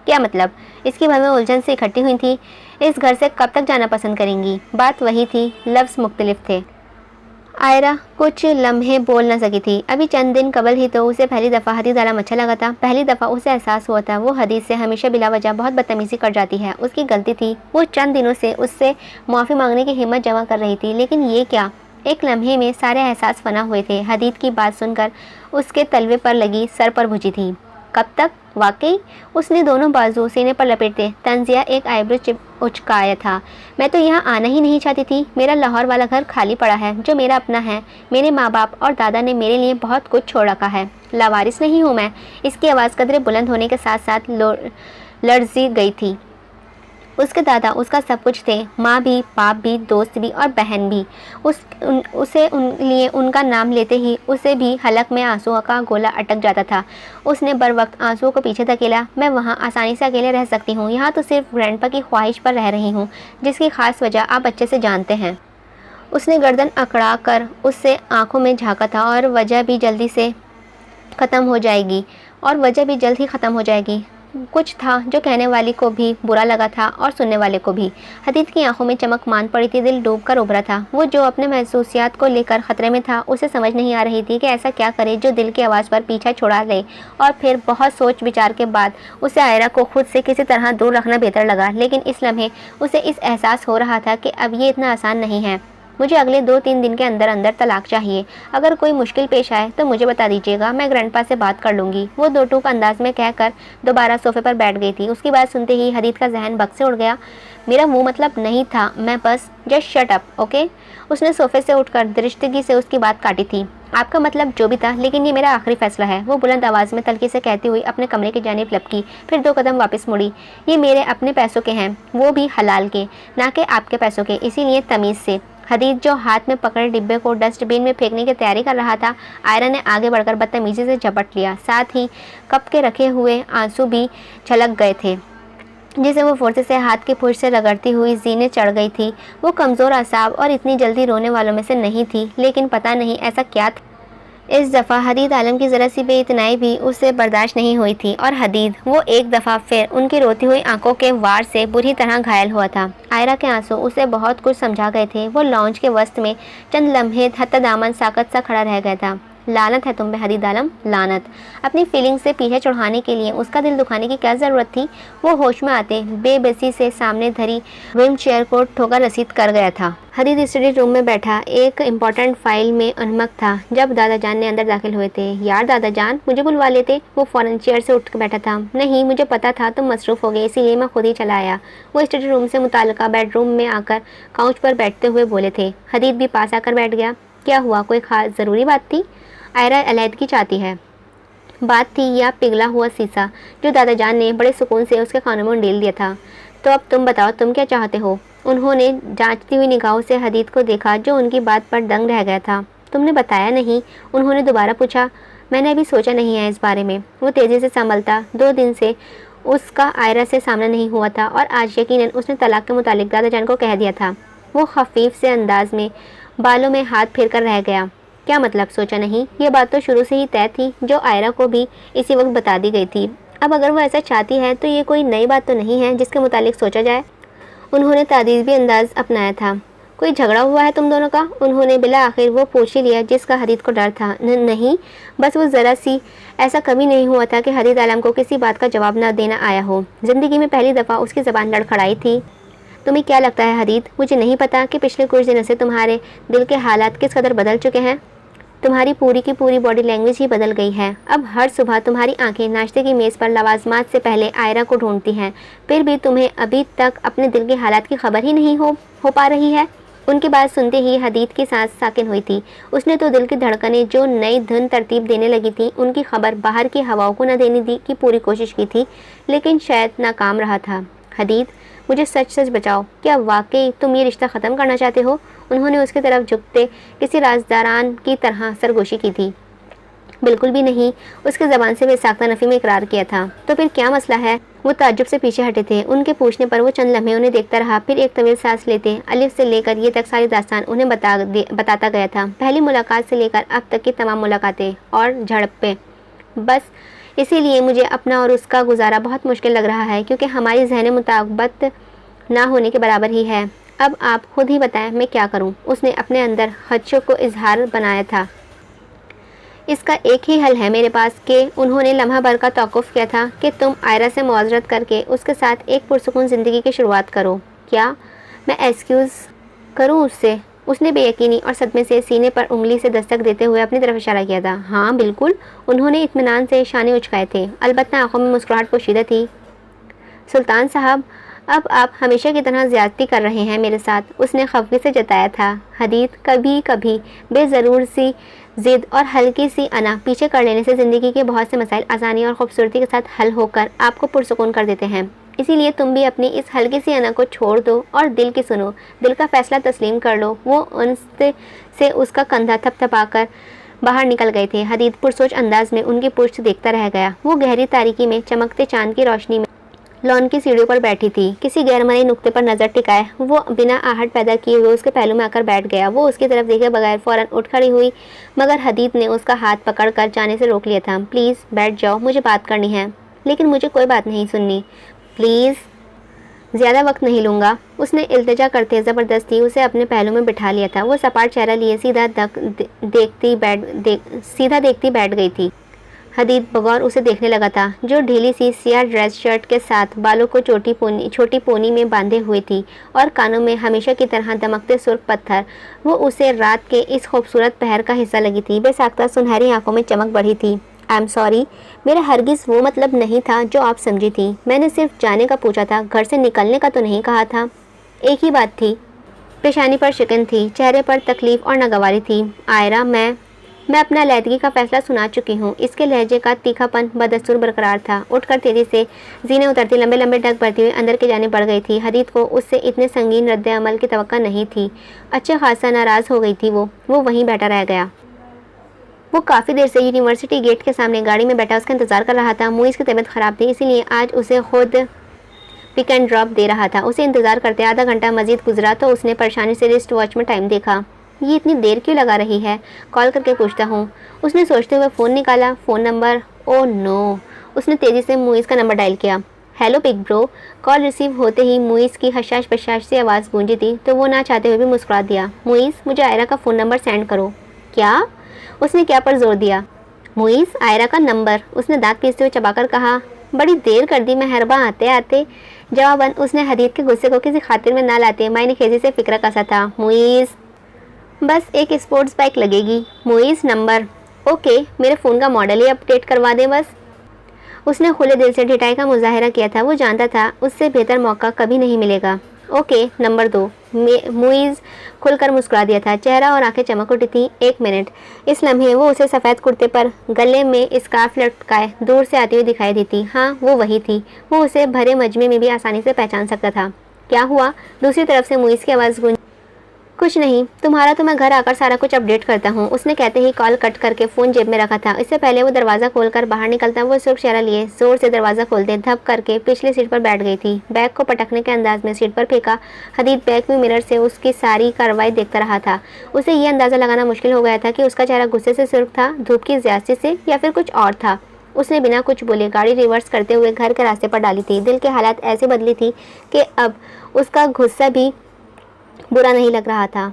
क्या मतलब? इसकी भर में उलझन से इकट्ठी हुई थी। इस घर से कब तक जाना पसंद करेंगी? बात वही थी, लफ्ज़ मुख्तलिफ थे। आयरा कुछ लम्हे बोल न सकी थी। अभी चंद दिन कबल ही तो उसे पहली दफ़ा हदीद आलम अच्छा लगा था। पहली दफ़ा उसे एहसास हुआ था वो हदीद से हमेशा बिला वजह बहुत बदतमीज़ी कर जाती है। उसकी गलती थी। वो चंद दिनों से उससे माफ़ी मांगने की हिम्मत जमा कर रही थी, लेकिन ये क्या? एक लम्हे में सारे एहसास फना हुए थे। हदीद की बात सुनकर उसके तलवे पर लगी सर पर भुजी थी। कब तक? वाकई? उसने दोनों बाजू सीने पर लपेटे तंजिया एक आईब्रो उचकाया था। मैं तो यहाँ आना ही नहीं चाहती थी। मेरा लाहौर वाला घर खाली पड़ा है, जो मेरा अपना है। मेरे माँ बाप और दादा ने मेरे लिए बहुत कुछ छोड़ रखा है। लावारिस नहीं हूँ मैं। इसकी आवाज़ कदरे बुलंद होने के साथ साथ लर्जी गई थी। उसके दादा उसका सब कुछ थे, माँ भी, बाप भी, दोस्त भी और बहन भी। लिए उनका नाम लेते ही उसे भी हलक में आंसुओं का गोला अटक जाता था। उसने बर वक्त आंसुओं को पीछे धकेला। मैं वहाँ आसानी से अकेले रह सकती हूँ। यहाँ तो सिर्फ ग्रैंडपा की ख्वाहिश पर रह रही हूँ, जिसकी ख़ास वजह आप अच्छे से जानते हैं। उसने गर्दन अकड़ा कर उससे आंखों में झाँका था। और वजह भी जल्द ही ख़त्म हो जाएगी। कुछ था जो कहने वाली को भी बुरा लगा था और सुनने वाले को भी। हदीद की आंखों में चमक मान पड़ी थी। दिल डूब कर उभरा था। वो जो अपने महसूसियात को लेकर ख़तरे में था, उसे समझ नहीं आ रही थी कि ऐसा क्या करे जो दिल की आवाज़ पर पीछा छुड़ा ले। और फिर बहुत सोच विचार के बाद उसे आयरा को खुद से किसी तरह दूर रखना बेहतर लगा। लेकिन इस लम्हे उसे इस एहसास हो रहा था कि अब ये इतना आसान नहीं है। मुझे अगले 2-3 दिन के अंदर अंदर तलाक चाहिए। अगर कोई मुश्किल पेश आए तो मुझे बता दीजिएगा, मैं ग्रैंडपा से बात कर लूँगी। वो दो टूक अंदाज में कहकर दोबारा सोफे पर बैठ गई थी। उसकी बात सुनते ही हदीद का जहन बक से उड़ गया। मेरा मुँह मतलब नहीं था, मैं बस जस्ट शट अप, ओके। उसने सोफे से उठकर दरिश्तगी से उसकी बात काटी थी। आपका मतलब जो भी था, लेकिन ये मेरा आखिरी फैसला है, वो बुलंद आवाज़ में तल्खी से कहती हुई अपने कमरे की जानिब लपकी, फिर 2 कदम वापस मुड़ी। ये मेरे अपने पैसों के हैं, वो भी हलाल के, ना कि आपके पैसों के, इसीलिए तमीज़ से। हदीद जो हाथ में पकड़े डिब्बे को डस्टबिन में फेंकने की तैयारी कर रहा था, आयरा ने आगे बढ़कर बदतमीजी से झपट लिया। साथ ही कप के रखे हुए आंसू भी छलक गए थे, जिसे वो फुर्ती से हाथ के फुर्श से रगड़ती हुई जीने चढ़ गई थी। वो कमज़ोर असाब और इतनी जल्दी रोने वालों में से नहीं थी, लेकिन पता नहीं ऐसा क्या था, इस दफ़ा हदीद आलम की ज़रा सी बेइतनाई भी उससे बर्दाश्त नहीं हुई थी। और हदीद, वो एक दफ़ा फिर उनकी रोती हुई आंखों के वार से बुरी तरह घायल हुआ था। आयरा के आंसू उसे बहुत कुछ समझा गए थे। वो लॉन्च के वस्त में चंद लम्हे हत्ता दामन साकत सा खड़ा रह गया था। लानत है तुम पे हदीद आलम, लानत। अपनी फीलिंग्स से पीछे चढ़ाने के लिए उसका दिल दुखाने की क्या ज़रूरत थी। वो होश में आते बेबसी से सामने धरी व्हील चेयर को ठोकर रसीद कर गया था। हदीद स्टडी रूम में बैठा एक इम्पॉर्टेंट फाइल में उन्मक था जब दादा जान ने अंदर दाखिल हुए थे। यार दादा जान, मुझे बुलवा लेते। वो फ़ौरन चेयर से उठ बैठा था। नहीं, मुझे पता था तुम मसरूफ़ हो गए, इसीलिए मैं खुद ही चला आया। वो स्टडी रूम से मुताल्लिका बेडरूम में आकर काउच पर बैठते हुए बोले थे। हदीद भी पास आकर बैठ गया। क्या हुआ, कोई खास ज़रूरी बात थी? आयरा अलहदगी चाहती है। बात थी या पिघला हुआ शीशा जो दादा जान ने बड़े सुकून से उसके खानों में उंडेल दिया था। तो अब तुम बताओ, तुम क्या चाहते हो? उन्होंने जांचती हुई निगाहों से हदीद को देखा, जो उनकी बात पर दंग रह गया था। तुमने बताया नहीं? उन्होंने दोबारा पूछा। मैंने अभी सोचा नहीं है इस बारे में। वो तेज़ी से संभलता। 2 दिन से उसका आयरा से सामना नहीं हुआ था और आज यकीनन उसने तलाक के मुतालिक दादा जान को कह दिया था। वो खफीफ से अंदाज में बालों में हाथ फेर कर रह गया। क्या मतलब सोचा नहीं? ये बात तो शुरू से ही तय थी, जो आयरा को भी इसी वक्त बता दी गई थी। अब अगर वो ऐसा चाहती है तो ये कोई नई बात तो नहीं है जिसके मुतालिक सोचा जाए। उन्होंने तादीबी अंदाज अपनाया था। कोई झगड़ा हुआ है तुम दोनों का? उन्होंने बिला आखिर वो पूछ ही लिया जिसका हदीद को डर था। नहीं, बस वो ज़रा सी। ऐसा कभी नहीं हुआ था कि हदीद आलम को किसी बात का जवाब न देना आया हो। ज़िंदगी में पहली दफ़ा उसकी ज़बान लड़खड़ाई थी। तुम्हें क्या लगता है हदीद, मुझे नहीं पता कि पिछले कुछ दिनों से तुम्हारे दिल के हालात किस कदर बदल चुके हैं? तुम्हारी पूरी की पूरी बॉडी लैंग्वेज ही बदल गई है। अब हर सुबह तुम्हारी आंखें नाश्ते की मेज़ पर लवाजमात से पहले आयरा को ढूंढती हैं, फिर भी तुम्हें अभी तक अपने दिल के हालात की खबर ही नहीं हो पा रही है। उनकी बात सुनते ही हदीद की सांस साकिन हुई थी। उसने तो दिल की धड़कनें जो नई धुन तरतीब देने लगी थी, उनकी खबर बाहर की हवाओं को न देने दी की पूरी कोशिश की थी, लेकिन शायद नाकाम रहा था। हदीद, मुझे सच सच बताओ, क्या वाकई तुम ये रिश्ता ख़त्म करना चाहते हो? उन्होंने उसकी तरफ झुकते किसी राजदारान की तरह सरगोशी की थी। बिल्कुल भी नहीं, उसकी ज़बान से बेसाख्ता नफ़ी में इकरार किया था। तो फिर क्या मसला है? वो ताज्जुब से पीछे हटे थे। उनके पूछने पर वो चंद लम्हे उन्हें देखता रहा, फिर एक तवील सांस लेते अलिफ से लेकर ये तक सारी दास्तान उन्हें बताता गया था। पहली मुलाकात से लेकर अब तक की तमाम मुलाकातें और झड़पें। बस इसीलिए मुझे अपना और उसका गुजारा बहुत मुश्किल लग रहा है, क्योंकि हमारी ज़हनी मुताबत ना होने के बराबर ही है। अब आप खुद ही बताएं मैं क्या करूं? उसने अपने अंदर खदशे को इजहार बनाया था। इसका एक ही हल है मेरे पास कि उन्होंने लम्हा भर का तौक़ुफ़ किया था कि तुम आयरा से मुआज़रत करके उसके साथ एक पुरसुकून ज़िंदगी की शुरुआत करो। क्या मैं एक्सक्यूज़ करूं उससे? उसने बेयकीनी और सदमे से सीने पर उंगली से दस्तक देते हुए अपनी तरफ इशारा किया था। हाँ बिल्कुल। उन्होंने इत्मीनान से शाने उचकाए थे, अलबत्ता आंखों में मुस्कुराहट पोशीदा थी। सुल्तान साहब, अब आप हमेशा की तरह ज़्यादती कर रहे हैं मेरे साथ, उसने खफगी से जताया था। हदीद, कभी कभी बेज़रूर सी ज़िद और हल्की सी अना पीछे कर लेने से ज़िंदगी के बहुत से मसाइल आसानी और ख़ूबसूरती के साथ हल होकर आपको पुरसुकून कर देते हैं। इसीलिए तुम भी अपनी इस हल्की सी अना को छोड़ दो और दिल की सुनो, दिल का फ़ैसला तस्लीम कर लो। वो उनसे से उसका कंधा थपथपाकर बाहर निकल गए थे। हदीद पुरसोच अंदाज में उनकी पुष्ट देखता रह गया। वो गहरी तारीकी में चमकते चांद की रोशनी में लॉन की सीढ़ियों पर बैठी थी। किसी गैरमनी नुक्ते पर नज़र टिकाए वो बिना आहट पैदा किए हुए उसके पहलू में आकर बैठ गया। वो उसकी तरफ देखे बगैर फ़ौरन उठ खड़ी हुई, मगर हदीद ने उसका हाथ पकड़कर जाने से रोक लिया था। प्लीज़ बैठ जाओ, मुझे बात करनी है। लेकिन मुझे कोई बात नहीं सुननी, प्लीज़। ज़्यादा वक्त नहीं लूँगा, उसने इल्तिजा करते ज़बरदस्ती उसे अपने पहलू में बिठा लिया था। वो सपाट चेहरा लिए सीधा देखती बैठ गई थी। हदीद बगौर उसे देखने लगा था, जो ढीली सी सियाह ड्रेस शर्ट के साथ बालों को छोटी पोनी में बांधे हुए थी और कानों में हमेशा की तरह दमकते सुर्ख पत्थर। वो उसे रात के इस खूबसूरत पहर का हिस्सा लगी थी। बेसाख्ता सुनहरी आंखों में चमक बढ़ी थी। आई एम सॉरी, मेरा हरगिज़ वो मतलब नहीं था जो आप समझी थी। मैंने सिर्फ जाने का पूछा था, घर से निकलने का तो नहीं कहा था। एक ही बात थी। पेशानी पर शिकन थी, चेहरे पर तकलीफ और नागवारी थी। आयरा, मैं अपना अलहदगी का फैसला सुना चुकी हूँ। इसके लहजे का तीखापन बदस्तूर बरकरार था। उठकर तेजी से जीने उतरती, लंबे लंबे डग भरती हुई अंदर की जानिब बढ़ गई थी। हदीद को उससे इतने संगीन रद्द अमल की तवक्का नहीं थी। अच्छा खासा नाराज़ हो गई थी वो वहीं बैठा रह गया। वो काफ़ी देर से यूनिवर्सिटी गेट के सामने गाड़ी में बैठा उसका इंतजार कर रहा था। मुइज़ की तबीयत ख़राब थी, इसीलिए आज उसे खुद पिक एंड ड्रॉप दे रहा था। उसे इंतज़ार करते आधा घंटा मजीद गुजरा तो उसने परेशानी से रिस्ट वॉच में टाइम देखा। ये इतनी देर क्यों लगा रही है, कॉल करके पूछता हूँ, उसने सोचते हुए फ़ोन निकाला। Phone number, oh no. उसने तेज़ी से मुइज़ का नंबर डायल किया। Hello big bro. Call receive होते ही मुइज़ की हशाश बशाश सी आवाज़ गूंजी थी तो वो ना चाहते हुए भी मुस्कुरा दिया। मुइज़, मुझे आयरा का फ़ोन नंबर सेंड करो। क्या? उसने क्या पर जोर दिया। मुइज़, आयरा का नंबर, उसने दांत पीसते हुए चबाकर कहा। बड़ी देर कर दी मेहरबान आते आते। जवाबन उसने हदीद के गुस्से को किसी खातिर में ना लाते मायने खेजी से फिक्र कसा था। मुइज़, बस एक स्पोर्ट्स बाइक लगेगी। मुइज़, नंबर, ओके, मेरे फ़ोन का मॉडल ही अपडेट करवा दे बस। उसने खुले दिल से ढिठाई का मुजाहिरा किया था। वो जानता था उससे बेहतर मौका कभी नहीं मिलेगा। Okay, number 2। मुइज़ खुलकर मुस्कुरा दिया था। चेहरा और आंखें चमक उठी थी। 1 मिनट। इस लम्हे वो उसे सफ़ेद कुर्ते पर गले में स्कार्फ लटकाए दूर से आती हुई दिखाई दी थी। हाँ, वो वही थी। वो उसे भरे मजमे में भी आसानी से पहचान सकता था। क्या हुआ? दूसरी तरफ से मुइज़ की आवाज़ गूंजी। कुछ नहीं, तुम्हारा तो मैं घर आकर सारा कुछ अपडेट करता हूँ। उसने कहते ही कॉल कट करके फ़ोन जेब में रखा था। इससे पहले वो दरवाज़ा खोलकर बाहर निकलता वो सुर्ख चेहरा लिए ज़ोर से दरवाज़ा खोलते धप करके पिछली सीट पर बैठ गई थी। बैग को पटकने के अंदाज में सीट पर फेंका। हदीद बैग में मिरर से उसकी सारी कार्रवाई देखता रहा था। उसे ये अंदाज़ा लगाना मुश्किल हो गया था कि उसका चेहरा गुस्से से सुर्ख था, धूप की ज़्यादती से, या फिर कुछ और था। उसने बिना कुछ बोले गाड़ी रिवर्स करते हुए घर के रास्ते पर डाली थी। दिल की हालत ऐसे बदली थी कि अब उसका गुस्सा भी बुरा नहीं लग रहा था।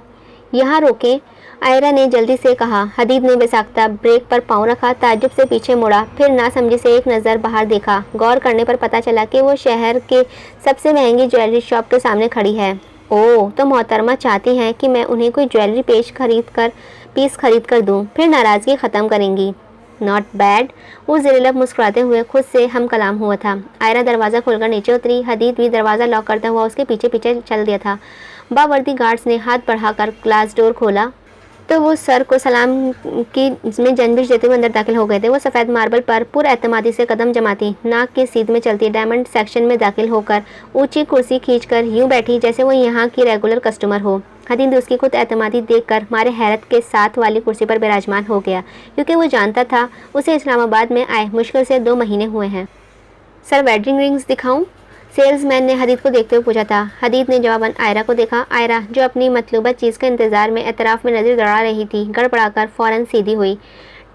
यहाँ रोकें, आयरा ने जल्दी से कहा। हदीद ने बेसाख्ता ब्रेक पर पाँव रखा, ताज्जुब से पीछे मुड़ा, फिर नासमझी से एक नज़र बाहर देखा। गौर करने पर पता चला कि वो शहर के सबसे महंगी ज्वेलरी शॉप के सामने खड़ी है। ओह, तो मोहतरमा चाहती हैं कि मैं उन्हें कोई ज्वेलरी पीस खरीद कर दूँ, फिर नाराज़गी ख़त्म करेंगी। Not bad. वो ज़ेरे-लब मुस्कुराते हुए खुद से हम कलाम हुआ था। आयरा दरवाज़ा खोलकर नीचे उतरी। हदीद भी दरवाज़ा लॉक करता हुआ उसके पीछे पीछे चल दिया था। बावर्दी गार्ड्स ने हाथ बढ़ाकर ग्लास डोर खोला तो वो सर को सलाम की में जनबिश देते हुए अंदर दाखिल हो गए थे। वो सफ़ेद मार्बल पर पुरएतमादी से कदम जमाती, नाक की सीध में चलती, डायमंड सेक्शन में दाखिल होकर ऊंची कुर्सी खींचकर यूं बैठी जैसे वो यहाँ की रेगुलर कस्टमर हो। हदीद उसकी खुद एतमादी देखकर मारे हैरत के साथ वाली कुर्सी पर विराजमान हो गया, क्योंकि वो जानता था उसे इस्लामाबाद में आए मुश्किल से 2 महीने हुए हैं। सर, वेडिंग रिंग्स दिखाऊं? सेल्समैन ने हदीद को देखते हुए पूछा था। हदीद ने जवाबन आयरा को देखा। आयरा, जो अपनी मतलूबा चीज़ के इंतज़ार में एतराफ़ में नज़र दौड़ा रही थी, गड़बड़ाकर फ़ौरन सीधी हुई,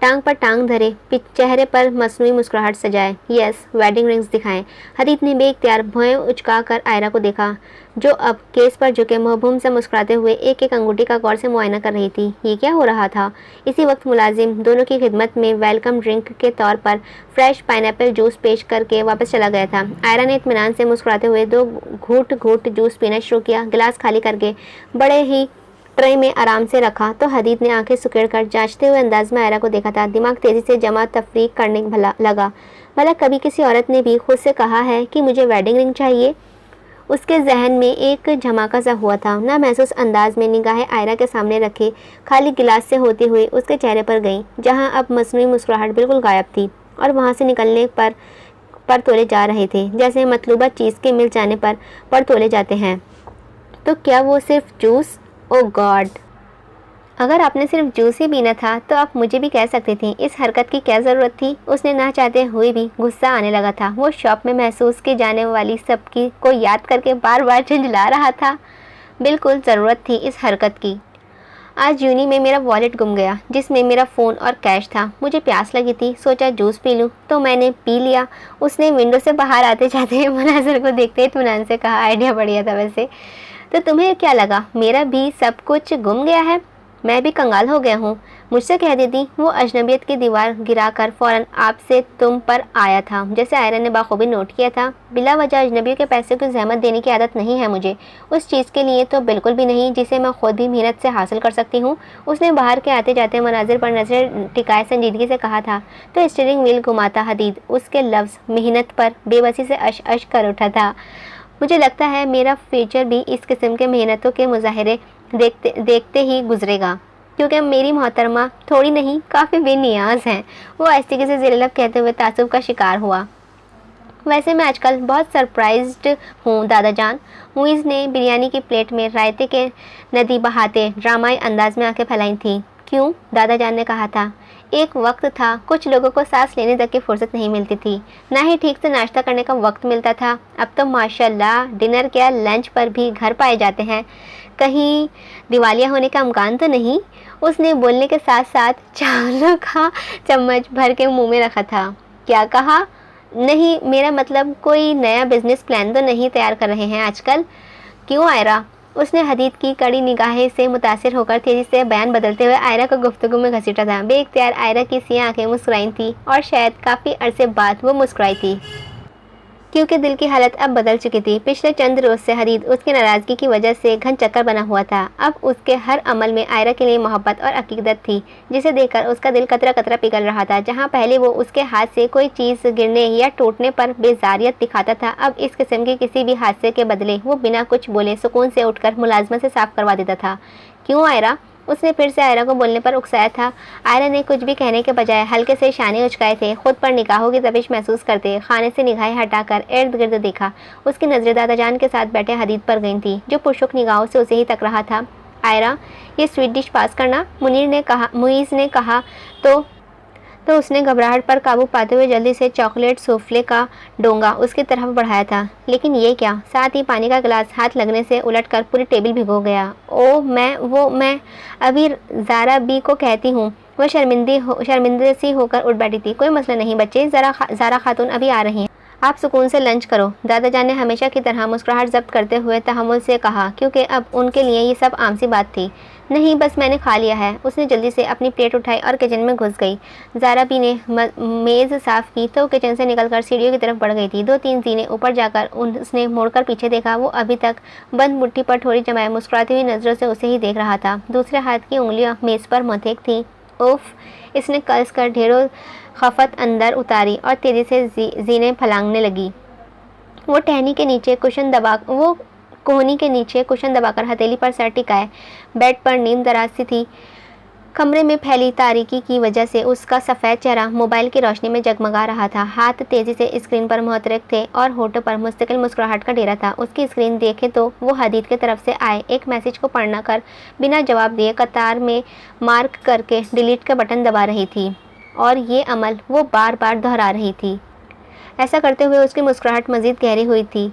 टांग पर टांग धरे, चेहरे पर मसनूई मुस्कुराहट सजाए। यस, वेडिंग रिंग्स दिखाएं। हदीद ने बेइख्तियार भौहें उचकाकर आयरा को देखा, जो अब केस पर झुके महबूम से मुस्कुराते हुए एक एक अंगूठी का गौर से मुआयना कर रही थी। ये क्या हो रहा था? इसी वक्त मुलाजिम दोनों की खिदमत में वेलकम ड्रिंक के तौर पर फ्रेश पाइनएप्पल जूस पेश करके वापस चला गया था। आयरा ने इत्मीनान से मुस्कुराते हुए 2 घूंट जूस पीना शुरू किया। गिलास खाली करके बड़े ही ट्रे में आराम से रखा तो हदीद ने आंखें सुकेड़कर जांचते हुए अंदाज में आयरा को देखा था। दिमाग तेज़ी से जमा तफरीक करने लगा। भला कभी किसी औरत ने भी खुद से कहा है कि मुझे वेडिंग रिंग चाहिए? उसके जहन में एक झमाका सा हुआ था। ना महसूस अंदाज में निगाहें आयरा के सामने रखे खाली गिलास से होती हुई उसके चेहरे पर गईं, जहां अब मसनूई मुस्कुराहट बिल्कुल गायब थी और वहां से निकलने पर तोले जा रहे थे, जैसे मतलूबा चीज़ के मिल जाने पर तोले जाते हैं। तो क्या वो सिर्फ जूस? ओ गॉड, अगर आपने सिर्फ जूस ही पीना था तो आप मुझे भी कह सकती थी। इस हरकत की क्या ज़रूरत थी? उसने ना चाहते हुए भी गुस्सा आने लगा था। वो शॉप में महसूस की जाने वाली सबकी को याद करके बार बार झंझला रहा था। बिल्कुल ज़रूरत थी इस हरकत की। आज यूनी में मेरा वॉलेट गुम गया जिसमें मेरा फ़ोन और कैश था। मुझे प्यास लगी थी, सोचा जूस पी लूँ, तो मैंने पी लिया। उसने विंडो से बाहर आते जाते मुनाज़िर को देखते इत्मीनान से कहा। आइडिया बढ़िया था वैसे। तो तुम्हें क्या लगा मेरा भी सब कुछ गुम गया है? मैं भी कंगाल हो गया हूँ। मुझसे कह देती वो अजनबियत की दीवार गिराकर फ़ौरन आपसे तुम पर आया था, जैसे आयरा ने बाखूबी नोट किया था। बिला वजह अजनबियों के पैसे को जहमत देने की आदत नहीं है मुझे, उस चीज़ के लिए तो बिल्कुल भी नहीं जिसे मैं खुद ही मेहनत से हासिल कर सकती हूँ। उसने बाहर के आते जाते मनाजिर पर नजर टिकाए संजीदगी से कहा था तो स्टीयरिंग व्हील घुमाता हदीद उसके लफ्ज़ मेहनत पर बेबसी से अश अश कर उठा था। मुझे लगता है मेरा फ्यूचर भी इस किस्म के मेहनतों के मुजाहरे देखते देखते ही गुजरेगा, क्योंकि मेरी मोहतरमा थोड़ी नहीं काफ़ी बेनियाज हैं। वो आहिस्ते से ज़ेर लब कहते हुए तासुब का शिकार हुआ। वैसे मैं आजकल बहुत सरप्राइज्ड हूँ दादा जान। मुइज़ ने बिरयानी की प्लेट में रायते के नदी बहाते ड्रामाई अंदाज में आंखें फैलाई थी। क्यों? दादा जान ने कहा था। एक वक्त था कुछ लोगों को सांस लेने तक की फुर्सत नहीं मिलती थी, ना ही ठीक से नाश्ता करने का वक्त मिलता था। अब तो माशाल्लाह डिनर क्या लंच पर भी घर पाए जाते हैं। कहीं दिवालिया होने का इम्कान तो नहीं? उसने बोलने के साथ साथ चावलों का चम्मच भर के मुंह में रखा था। क्या कहा? नहीं, मेरा मतलब कोई नया बिजनेस प्लान तो नहीं तैयार कर रहे हैं आजकल? क्यों आयरा? उसने हदीद की कड़ी निगाहें से मुतासिर होकर तेजी से बयान बदलते हुए आयरा को गुफ्तगू में घसीटा था। बेइख्तियार आयरा की सियाह आंखें मुस्कुराई थी और शायद काफ़ी अरसे बाद वो मुस्कुराई थी, क्योंकि दिल की हालत अब बदल चुकी थी। पिछले चंद रोज़ से हदीद उसकी नाराज़गी की वजह से घन चक्कर बना हुआ था। अब उसके हर अमल में आयरा के लिए मोहब्बत और अकीदत थी, जिसे देखकर उसका दिल कतरा कतरा पिघल रहा था। जहाँ पहले वो उसके हाथ से कोई चीज़ गिरने या टूटने पर बेजारियत दिखाता था, अब इस किस्म के किसी भी हादसे के बदले वो बिना कुछ बोले सुकून से उठकर मुलाजमत से साफ करवा देता था। क्यों आयरा? उसने फिर से आयरा को बोलने पर उकसाया था। आयरा ने कुछ भी कहने के बजाय हल्के से शाने उचकाए थे, खुद पर निगाहों की तपिश महसूस करते खाने से निगाहें हटाकर इर्द गिर्द देखा। उसकी नजरें दादा जान के साथ बैठे हदीद पर गई थी, जो पुरशुक निगाहों से उसे ही तक रहा था। आयरा, ये स्वीट डिश पास करना, मुइज़ ने कहा तो उसने घबराहट पर काबू पाते हुए जल्दी से चॉकलेट सूफले का डोंगा उसकी तरफ बढ़ाया था। लेकिन ये क्या? साथ ही पानी का गिलास हाथ लगने से उलटकर पूरी टेबल भिगो गया। ओ मैं अभी ज़ारा बी को कहती हूँ। वह शर्मिंदे सी होकर उठ बैठी थी। कोई मसला नहीं बच्चे, ज़ारा खातून अभी आ रही हैं, आप सुकून से लंच करो। दादा जान ने हमेशा की तरह मुस्कुराहट जब्त करते हुए तहम्मुल से कहा, क्योंकि अब उनके लिए ये सब आम सी बात थी। नहीं, बस मैंने खा लिया है। उसने जल्दी से अपनी प्लेट उठाई और किचन में घुस गई। ज़ारा भी ने मेज़ साफ़ की तो किचन से निकलकर सीढ़ियों की तरफ बढ़ गई थी। 2-3 जीने ऊपर जाकर उसने मुड़कर पीछे देखा। वो अभी तक बंद मुट्ठी पर थोड़ी जमाए मुस्कुराती हुई नज़रों से उसे ही देख रहा था। दूसरे हाथ की उंगलियां मेज़ पर मुंतहिक थी। उफ! इसने कस कर ढेरों खफत अंदर उतारी और तेज़ी से जीने फलांगने लगी। वो कोहनी के नीचे कुशन दबाकर हथेली पर सर टिकाए बेड पर नीम दराज सी थी। कमरे में फैली तारीकी की वजह से उसका सफ़ेद चेहरा मोबाइल की रोशनी में जगमगा रहा था। हाथ तेज़ी से स्क्रीन पर मुहतरक थे और होठों पर मुस्तकिल मुस्कुराहट का डेरा था। उसकी स्क्रीन देखे तो वो हदीद की तरफ से आए एक मैसेज को पढ़ना कर बिना जवाब दिए कतार में मार्क करके डिलीट का बटन दबा रही थी, और ये अमल वो बार बार दोहरा रही थी। ऐसा करते हुए उसकी मुस्कुराहट मज़ीद गहरी हुई थी।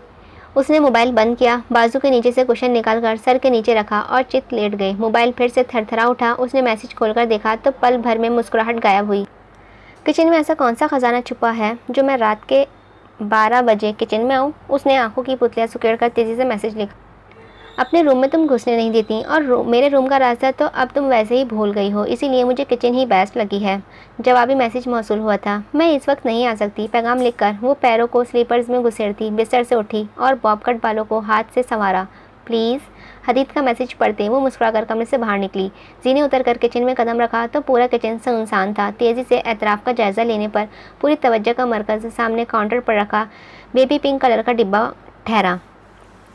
उसने मोबाइल बंद किया, बाजू के नीचे से कुशन निकालकर सर के नीचे रखा और चित लेट गई। मोबाइल फिर से थरथरा उठा। उसने मैसेज खोलकर देखा तो पल भर में मुस्कुराहट गायब हुई। किचन में ऐसा कौन सा ख़जाना छुपा है जो मैं रात के 12 बजे किचन में आऊँ? उसने आंखों की पुतलियाँ सुकेड़कर तेज़ी से मैसेज लिखा। अपने रूम में तुम घुसने नहीं देती और मेरे रूम का रास्ता तो अब तुम वैसे ही भूल गई हो, इसीलिए मुझे किचन ही बेस्ट लगी है। जवाबी मैसेज मौसूल हुआ था। मैं इस वक्त नहीं आ सकती। पैगाम लिखकर वो पैरों को स्लीपर्स में घुसेड़ती बिस्तर से उठी और बॉबकट बालों को हाथ से संवारा। प्लीज़। हदीद का मैसेज पढ़ते वो मुस्कुराकर कमरे से बाहर निकली। जीने उतर कर किचन में कदम रखा तो पूरा किचन सुनसान था। तेज़ी से एतराफ़ का जायज़ा लेने पर पूरी तवज्जो का मरकज़ सामने काउंटर पर रखा बेबी पिंक कलर का डिब्बा ठहरा।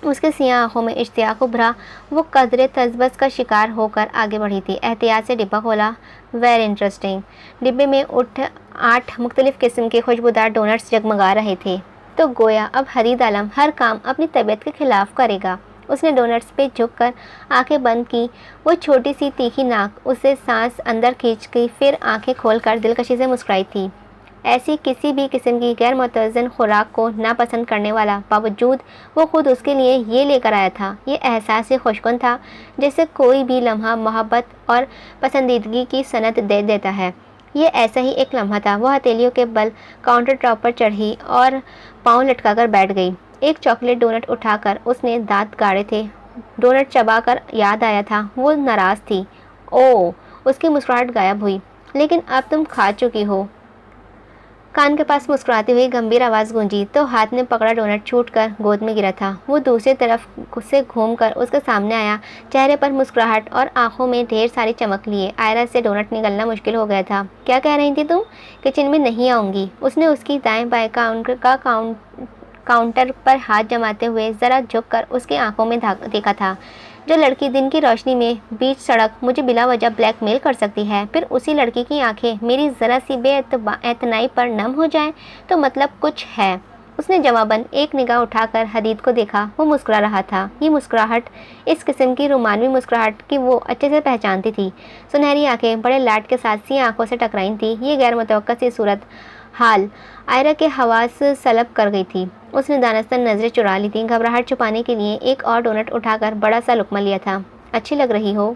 उसके सियाह आंखों में इश्तियाक उभरा। वो कदरे तजबस का शिकार होकर आगे बढ़ी थी। एहतियात से डिब्बा खोला। Very interesting. डिब्बे में 8 मुख्तलिफ़ किस्म के खुशबूदार डोनट्स जगमगा रहे थे। तो गोया अब हदीद आलम हर काम अपनी तबीयत के खिलाफ करेगा। उसने डोनट्स पे झुककर आंखें बंद की। वो छोटी सी तीखी नाक उसे सांस अंदर खींच गई, फिर आंखें खोलकर दिलकशी से मुस्कुराई थी। ऐसी किसी भी किस्म की गैर मुतज़न खुराक को नापसंद करने वाला, बावजूद वो खुद उसके लिए ये लेकर आया था। ये एहसास से खुशकुन था जैसे कोई भी लम्हा मोहब्बत और पसंदीदगी की सनत दे देता है। ये ऐसा ही एक लम्हा था। वह हथेलियों के बल काउंटर टॉप पर चढ़ी और पाँव लटकाकर बैठ गई। एक चॉकलेट डोनट उठाकर उसने दांत गाड़े थे। डोनट चबाकर याद आया था वो नाराज़ थी। ओह, उसकी मुस्कुराहट गायब हुई। लेकिन अब तुम खा चुकी हो। कान के पास मुस्कुराती हुई गंभीर आवाज़ गूंजी तो हाथ में पकड़ा डोनट छूटकर गोद में गिरा था। वो दूसरी तरफ से घूमकर उसके सामने आया, चेहरे पर मुस्कुराहट और आंखों में ढेर सारी चमक लिए। आयरा से डोनट निगलना मुश्किल हो गया था। क्या कह रही थी तुम? किचन में नहीं आऊँगी। उसने उसकी दाएं बाएं काउंटर पर हाथ जमाते हुए ज़रा झुककर उसकी आंखों में देखा था। जो लड़की दिन की रोशनी में बीच सड़क मुझे बिला वजह ब्लैकमेल कर सकती है, फिर उसी लड़की की आंखें मेरी ज़रा सी बेएतनाई पर नम हो जाएं, तो मतलब कुछ है। उसने जवाबन एक निगाह उठाकर हदीद को देखा। वो मुस्कुरा रहा था। ये मुस्कुराहट इस किस्म की रोमानवी मुस्कुराहट की वो अच्छे से पहचानती थी। सुनहरी आंखें बड़े लाड के साथ सी आंखों से टकराई थी। ये गैर मुतवक्का सी सूरत हाल आयरा के हवास सलब कर गई थी। उसने दानस्तन नज़रें चुरा ली थी। घबराहट छुपाने के लिए एक और डोनट उठाकर बड़ा सा लुकमा लिया था। अच्छी लग रही हो।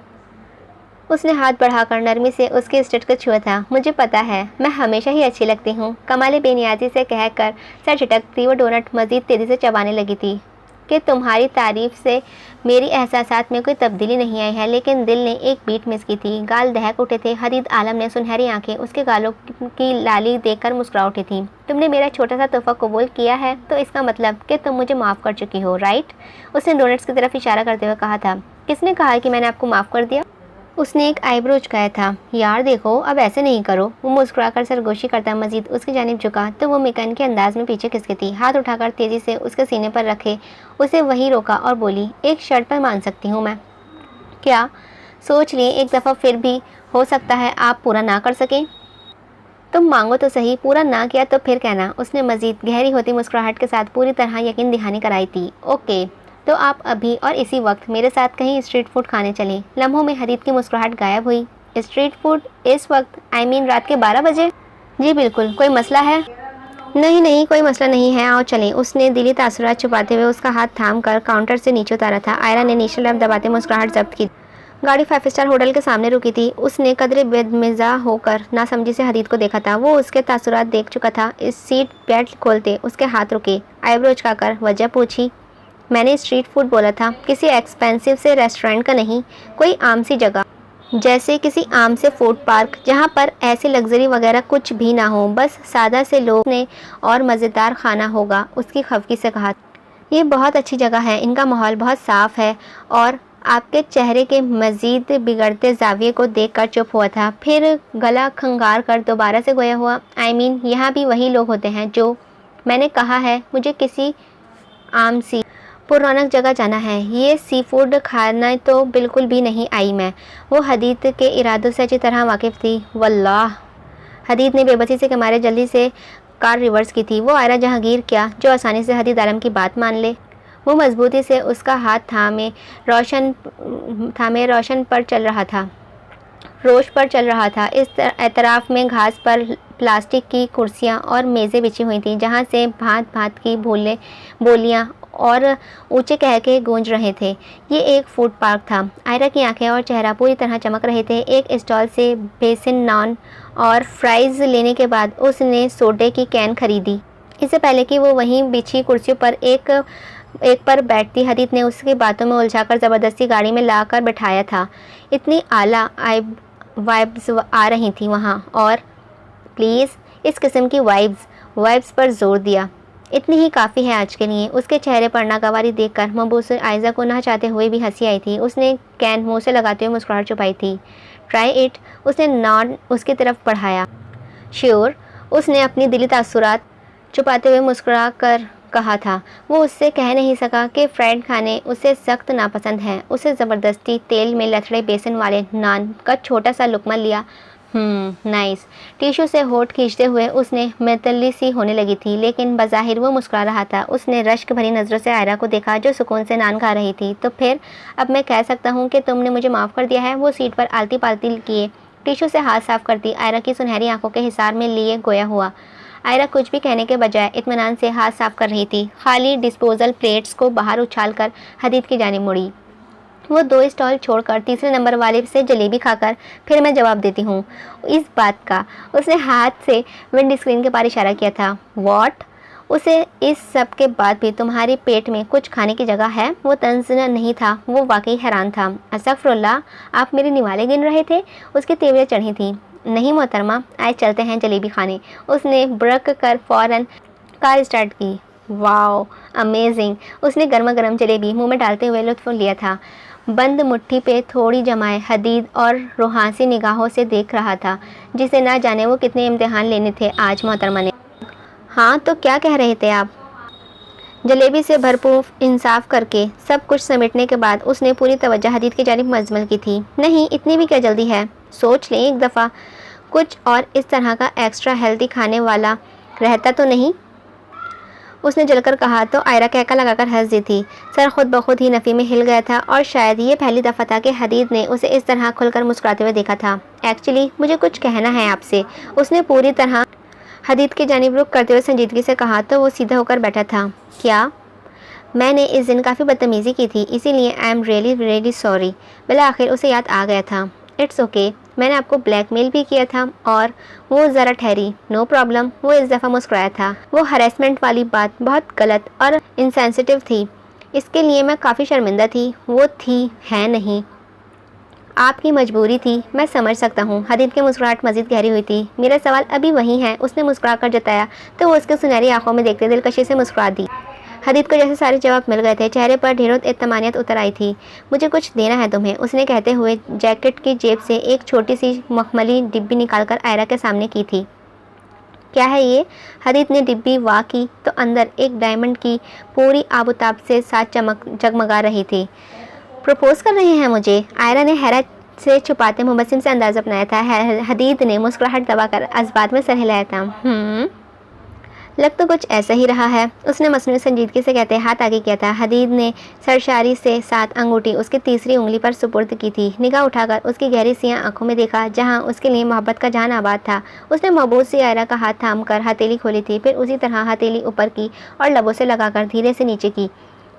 उसने हाथ बढ़ाकर नरमी से उसके स्टेट को छुआ था। मुझे पता है, मैं हमेशा ही अच्छी लगती हूँ, कमाले बेनियाजी से कहकर सर झटकती वो डोनट मज़ीद तेज़ी से चबाने लगी थी। कि तुम्हारी तारीफ से मेरी एहसासात में कोई तब्दीली नहीं आई है, लेकिन दिल ने एक बीट मिस की थी। गाल दहक उठे थे। हदीद आलम ने सुनहरी आंखें उसके गालों की लाली देखकर मुस्कुरा उठी थी। तुमने मेरा छोटा सा तोहफा कबूल किया है, तो इसका मतलब कि तुम मुझे माफ़ कर चुकी हो, राइट? उसने डोनट्स की तरफ इशारा करते हुए कहा था। किसने कहा कि मैंने आपको माफ़ कर दिया? उसने एक आईब्रो उचकाया था। यार देखो, अब ऐसे नहीं करो। वो मुस्कुराकर सरगोशी करता मजीद उसकी जानिब झुका तो वो मिकन के अंदाज में पीछे खिसकी थी। हाथ उठाकर तेज़ी से उसके सीने पर रखे उसे वहीं रोका और बोली, एक शर्त पर मान सकती हूँ मैं? क्या? सोच लिए एक दफ़ा, फिर भी हो सकता है आप पूरा ना कर सकें। तुम मांगो तो सही, पूरा ना किया तो फिर कहना। उसने मजीद गहरी होती मुस्कुराहट के साथ पूरी तरह यकीन दहानी कराई थी। ओके, तो आप अभी और इसी वक्त मेरे साथ कहीं स्ट्रीट फूड खाने चलें। लम्हों में हदीद की मुस्कुराहट गायब हुई। स्ट्रीट फूड इस वक्त? आई मीन रात के 12 बजे? जी बिल्कुल। कोई मसला है? नहीं नहीं, कोई मसला नहीं है, आओ चलें। उसने दिली तासुरात छुपाते हुए उसका हाथ थाम कर काउंटर से नीचे उतारा था। आयरा ने नीचे लैंप दबाते मुस्कुराहट जब्त की। गाड़ी 5 स्टार होटल के सामने रुकी थी। उसने कदरे बेदमिज़ा होकर नासमझी से हदीद को देखा था। वो उसके तासुरात देख चुका था। इस सीट बेल्ट खोलते उसके हाथ रुके। आईब्रो उचकाकर वजह पूछी। मैंने स्ट्रीट फूड बोला था, किसी एक्सपेंसिव से रेस्टोरेंट का नहीं, कोई आम सी जगह, जैसे किसी आम से फूड पार्क, जहाँ पर ऐसी लग्जरी वगैरह कुछ भी ना हो, बस सादा से लोग ने और मज़ेदार खाना होगा। उसकी खफकी से कहा। ये बहुत अच्छी जगह है, इनका माहौल बहुत साफ़ है। और आपके चेहरे के मज़ीद बिगड़ते जाविये को देखकर चुप हुआ था, फिर गला खंगार कर दोबारा से गोया हुआ। आई मीन यहाँ भी वही लोग होते हैं जो मैंने कहा है, मुझे किसी आम सी पुरौनक जगह जाना है। ये सी फूड खाना तो बिल्कुल भी नहीं आई मैं। वो हदीद के इरादों से अच्छी तरह वाकिफ़ थी। वल्लाह। हदीद ने बेबसी से मारे जल्दी से कार रिवर्स की थी। वो आयरा जहांगीर क्या, जो आसानी से हदीद आलम की बात मान ले। वो मजबूती से उसका हाथ थामे रोशन पर चल रहा था, रोश पर चल रहा था। इस एतराफ़ में घास पर प्लास्टिक की कुर्सियाँ और मेज़ें बिछी हुई थीं, जहाँ से भांत भांत की बोलियाँ और ऊंचे कहके गूंज रहे थे। ये एक फूड पार्क था। आयरा की आंखें और चेहरा पूरी तरह चमक रहे थे। एक स्टॉल से बेसन नान और फ्राइज़ लेने के बाद उसने सोडे की कैन खरीदी। इससे पहले कि वो वहीं बिछी कुर्सियों पर एक पर बैठती, हदीद ने उसकी बातों में उलझाकर ज़बरदस्ती गाड़ी में लाकर बैठाया था। इतनी आला वाइब्स आ रही थी वहाँ, और प्लीज़ इस किस्म की वाइब्स पर जोर दिया। इतनी ही काफ़ी है आज के लिए। उसके चेहरे पर नागवारी देखकर मबूस आयजा को ना चाहते हुए भी हंसी आई थी। उसने कैन मुँह से लगाते हुए मुस्कुराहट छुपाई थी। Try it. उसने नॉन उसकी तरफ बढ़ाया। श्योर। उसने अपनी दिली तासुरात छुपाते हुए मुस्कुरा कर कहा था। वो उससे कह नहीं सका कि फ्राइड खाने उसे सख्त नापसंद हैं। उसे ज़बरदस्ती तेल में लथड़े बेसन वाले नान का छोटा सा लुकमा लिया। नाइस। टिश्यू से होठ खींचते हुए उसने मतली सी होने लगी थी, लेकिन बज़ाहिर वो मुस्कुरा रहा था। उसने रश्क भरी नज़रों से आयरा को देखा, जो सुकून से नान खा रही थी। तो फिर अब मैं कह सकता हूँ कि तुमने मुझे माफ़ कर दिया है? वो सीट पर आलती पालती किए टिश्यू से हाथ साफ करती आयरा की सुनहरी आंखों के हिसार में लिए गोया हुआ। आयरा कुछ भी कहने के बजाय इत्मीनान से हाथ साफ कर रही थी। खाली डिस्पोजल प्लेट्स को बाहर उछालकर हदीद की जानिब मुड़ी। वो 2 स्टॉल छोड़कर तीसरे नंबर वाले से जलेबी खाकर, फिर मैं जवाब देती हूँ इस बात का। उसने हाथ से विंड स्क्रीन के पार इशारा किया था। व्हाट? उसे इस सब के बाद भी तुम्हारे पेट में कुछ खाने की जगह है? वो तंज नहीं था, वो वाकई हैरान था। अस्तगफुरुल्लाह, आप मेरे निवाले गिन रहे थे? उसकी तेवरें चढ़ी थी। नहीं मोहतरमा, आए चलते हैं जलेबी खाने। उसने ब्रक कर फ़ौरन कार स्टार्ट की। Wow amazing. उसने गर्मा गर्म जलेबी मुंह में डालते हुए लुत्फ़ लिया था। बंद मुट्ठी पे थोड़ी जमाए हदीद और रूहानी निगाहों से देख रहा था, जिसे ना जाने वो कितने इम्तिहान लेने थे आज मोहतरमा ने। हाँ तो क्या कह रहे थे आप? जलेबी से भरपूर इंसाफ करके सब कुछ समेटने के बाद उसने पूरी तवज्जो हदीद की जानिब मजमल की थी। नहीं, इतनी भी क्या जल्दी है? सोच लें एक दफ़ा, कुछ और इस तरह का एक्स्ट्रा हेल्दी खाने वाला रहता तो नहीं? उसने जलकर कहा तो आयरा कहका लगाकर हंस दी थी। सर खुद ब खुद ही नफ़ी में हिल गया था और शायद ये पहली दफ़ा था कि हदीद ने उसे इस तरह खुलकर मुस्कुराते हुए देखा था। एक्चुअली मुझे कुछ कहना है आपसे, उसने पूरी तरह हदीद की जानिब रुख करते हुए संजीदगी से कहा तो वो सीधा होकर बैठा था। क्या? मैंने इस दिन काफ़ी बदतमीज़ी की थी, इसीलिए I am really really sorry. बिला आखिर उसे याद आ गया था। इट्स ओके, मैंने आपको ब्लैकमेल भी किया था। और वो ज़रा ठहरी। नो प्रॉब्लम, वो इस दफ़ा मुस्कुराया था। वो हरेसमेंट वाली बात बहुत गलत और इनसेंसिटिव थी, इसके लिए मैं काफ़ी शर्मिंदा थी। वो थी, है नहीं, आपकी मजबूरी थी, मैं समझ सकता हूँ। हदीद की मुस्कुराहट मज़ीद गहरी हुई थी। मेरा सवाल अभी वही है, उसने मुस्कुरा कर जताया तो वो उसके सुनहरी आंखों में देखते दिलकशी से मुस्कुरा दी। हदीद को जैसे सारे जवाब मिल गए थे। चेहरे पर ढेरों एतमानियत उतर आई थी। मुझे कुछ देना है तुम्हें, उसने कहते हुए जैकेट की जेब से एक छोटी सी मखमली डिब्बी निकालकर आयरा के सामने की थी। क्या है ये? हदीद ने डिब्बी वाह की तो अंदर एक डायमंड की पूरी आबोताब से साथ जगमगा रही थी। प्रपोज कर रहे हैं मुझे? आयरा ने हैरत से छुपाते मुबस्सिम से अंदाज़ा अपनाया था। हदीद ने मुस्कुराहट दबाकर असबात में सर हिलाया था। लग तो कुछ ऐसा ही रहा है, उसने मसनूई संजीदगी से कहते हाथ आगे किया था। हदीद ने सरशारी से 7 अंगूठी उसकी तीसरी उंगली पर सुपुर्द की थी। निगाह उठाकर उसकी गहरी सियाह आंखों में देखा, जहां उसके लिए मोहब्बत का जहान आबाद था। उसने महबूब सी आयरा का हाथ थाम कर हथेली खोली थी, फिर उसी तरह हथेली ऊपर की और लबों से लगाकर धीरे से नीचे की।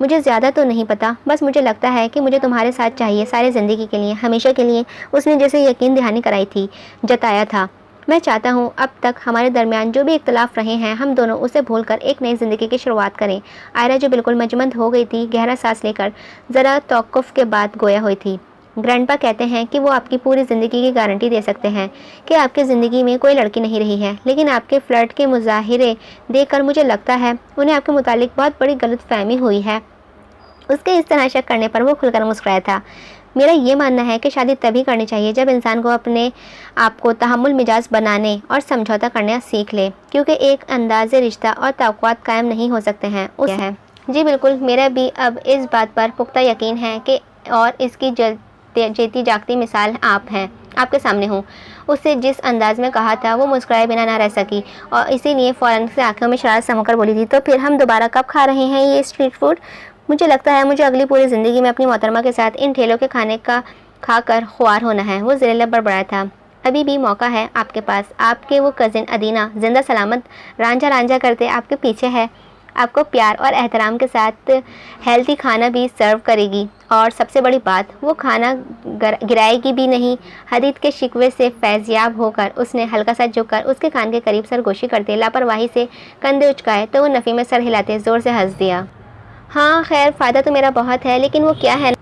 मुझे ज़्यादा तो नहीं पता, बस मुझे लगता है कि मुझे तुम्हारे साथ चाहिए, सारी ज़िंदगी के लिए, हमेशा के लिए। उसने जैसे यकीन दहानी कराई थी, जताया था। मैं चाहता हूँ अब तक हमारे दरमियान जो भी इख्तलाफ रहे हैं, हम दोनों उसे भूलकर एक नई ज़िंदगी की शुरुआत करें। आयरा जो बिल्कुल मजमंद हो गई थी, गहरा सांस लेकर ज़रा तौक़ुफ़ के बाद गोया हुई थी। ग्रैंडपा कहते हैं कि वो आपकी पूरी ज़िंदगी की गारंटी दे सकते हैं कि आपकी ज़िंदगी में कोई लड़की नहीं रही है, लेकिन आपके फ्लर्ट के मुज़ाहिरे देखकर मुझे लगता है उन्हें आपके मुतालिक बहुत बड़ी गलतफ़हमी हुई है। उसके इस तरह शक करने पर वो खुलकर मुस्कुराया था। मेरा ये मानना है कि शादी तभी करनी चाहिए जब इंसान को अपने आप को तहम्मुल मिजाज बनाने और समझौता करना सीख ले, क्योंकि एक अंदाज़े रिश्ता और तवक़्क़ुआत कायम नहीं हो सकते हैं। उस है जी बिल्कुल, मेरा भी अब इस बात पर पुख्ता यकीन है कि और इसकी जीती जागती मिसाल आप हैं, आपके सामने हूँ। उससे जिस अंदाज में कहा था वो मुस्कुराए बिना ना रह सकी और इसीलिए फ़ौरन से आंखों में शरारत समझकर बोली थी, तो फिर हम दोबारा कब खा रहे हैं ये स्ट्रीट फूड? मुझे लगता है मुझे अगली पूरी ज़िंदगी में अपनी मोहतरमा के साथ इन ठेलों के खाने का खाकर ख्वार होना है। वो ज़िले बड़बड़ाया था। अभी भी मौका है आपके पास। आपके वो कज़िन अदीना जिंदा सलामत रांझा रांझा करते आपके पीछे है, आपको प्यार और एहतराम के साथ हेल्थी खाना भी सर्व करेगी, और सबसे बड़ी बात, वो खाना गिराएगी भी नहीं। हदीद के शिकवे से फैज़याब होकर उसने हल्का सा झुककर उसके कान के करीब सरगोशी करते लापरवाही से कंधे उचकाए तो वो नफ़ी में सर हिलाते ज़ोर से हंस दिया। हाँ खैर, फ़ायदा तो मेरा बहुत है, लेकिन वो क्या है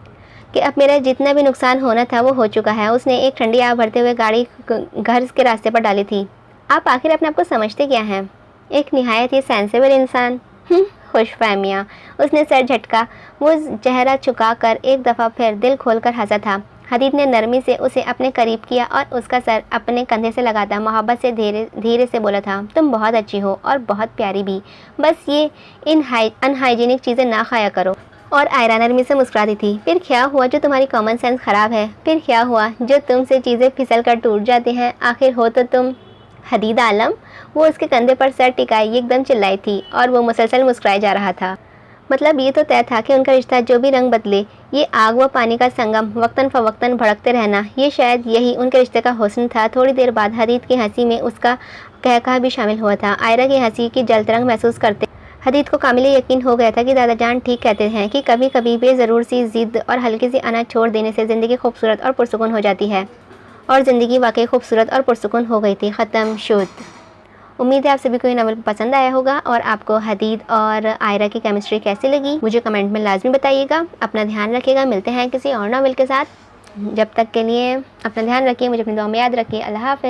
कि अब मेरा जितना भी नुकसान होना था वो हो चुका है। उसने एक ठंडी आग भरते हुए गाड़ी घर के रास्ते पर डाली थी। आप आखिर अपने आप को समझते क्या हैं? एक निहायत ही सेंसिबल इंसान। खुशफहमियाँ। उसने सर झटका। वो चेहरा झुका कर एक दफ़ा फिर दिल खोलकर हंसा था। हदीद ने नरमी से उसे अपने करीब किया और उसका सर अपने कंधे से लगाता मोहब्बत से धीरे से बोला था, तुम बहुत अच्छी हो और बहुत प्यारी भी, बस ये अनहाइजीनिक चीज़ें ना खाया करो। और आयरा नरमी से मुस्कुराती थी। फिर क्या हुआ जो तुम्हारी कॉमन सेंस ख़राब है? फिर क्या हुआ जो तुमसे चीज़ें फिसल कर टूट जाती हैं? आखिर हो तो तुम हदीद आलम। वो उसके कंधे पर सर टिकाई एकदम चिल्लाई थी और वो मुसलसल मुस्कुराए जा रहा था। मतलब ये तो तय था कि उनका रिश्ता जो भी रंग बदले, ये आग व पानी का संगम वक्तन फ़वक्तन भड़कते रहना, ये शायद यही उनके रिश्ते का हुस्न था। थोड़ी देर बाद हदीद की हंसी में उसका कहकहा भी शामिल हुआ था। आयरा की हंसी की जलतरंग महसूस करते हदीद को कामिल यकीन हो गया था कि दादा जान ठीक कहते हैं कि कभी कभी बेज़रूर सी ज़िद और हल्की सी अना छोड़ देने से ज़िंदगी खूबसूरत और पुरसुकून हो जाती है। और ज़िंदगी वाकई खूबसूरत और पुरसुकून हो गई थी। ख़त्म शुद। उम्मीद है आप सभी को ये नावल पसंद आया होगा और आपको हदीद और आयरा की केमिस्ट्री कैसी लगी मुझे कमेंट में लाजमी बताइएगा। अपना ध्यान रखिएगा, मिलते हैं किसी और नावल के साथ। जब तक के लिए अपना ध्यान रखिए, मुझे अपनी दुआ में याद रखिए। अल्लाह हाफ़िज़।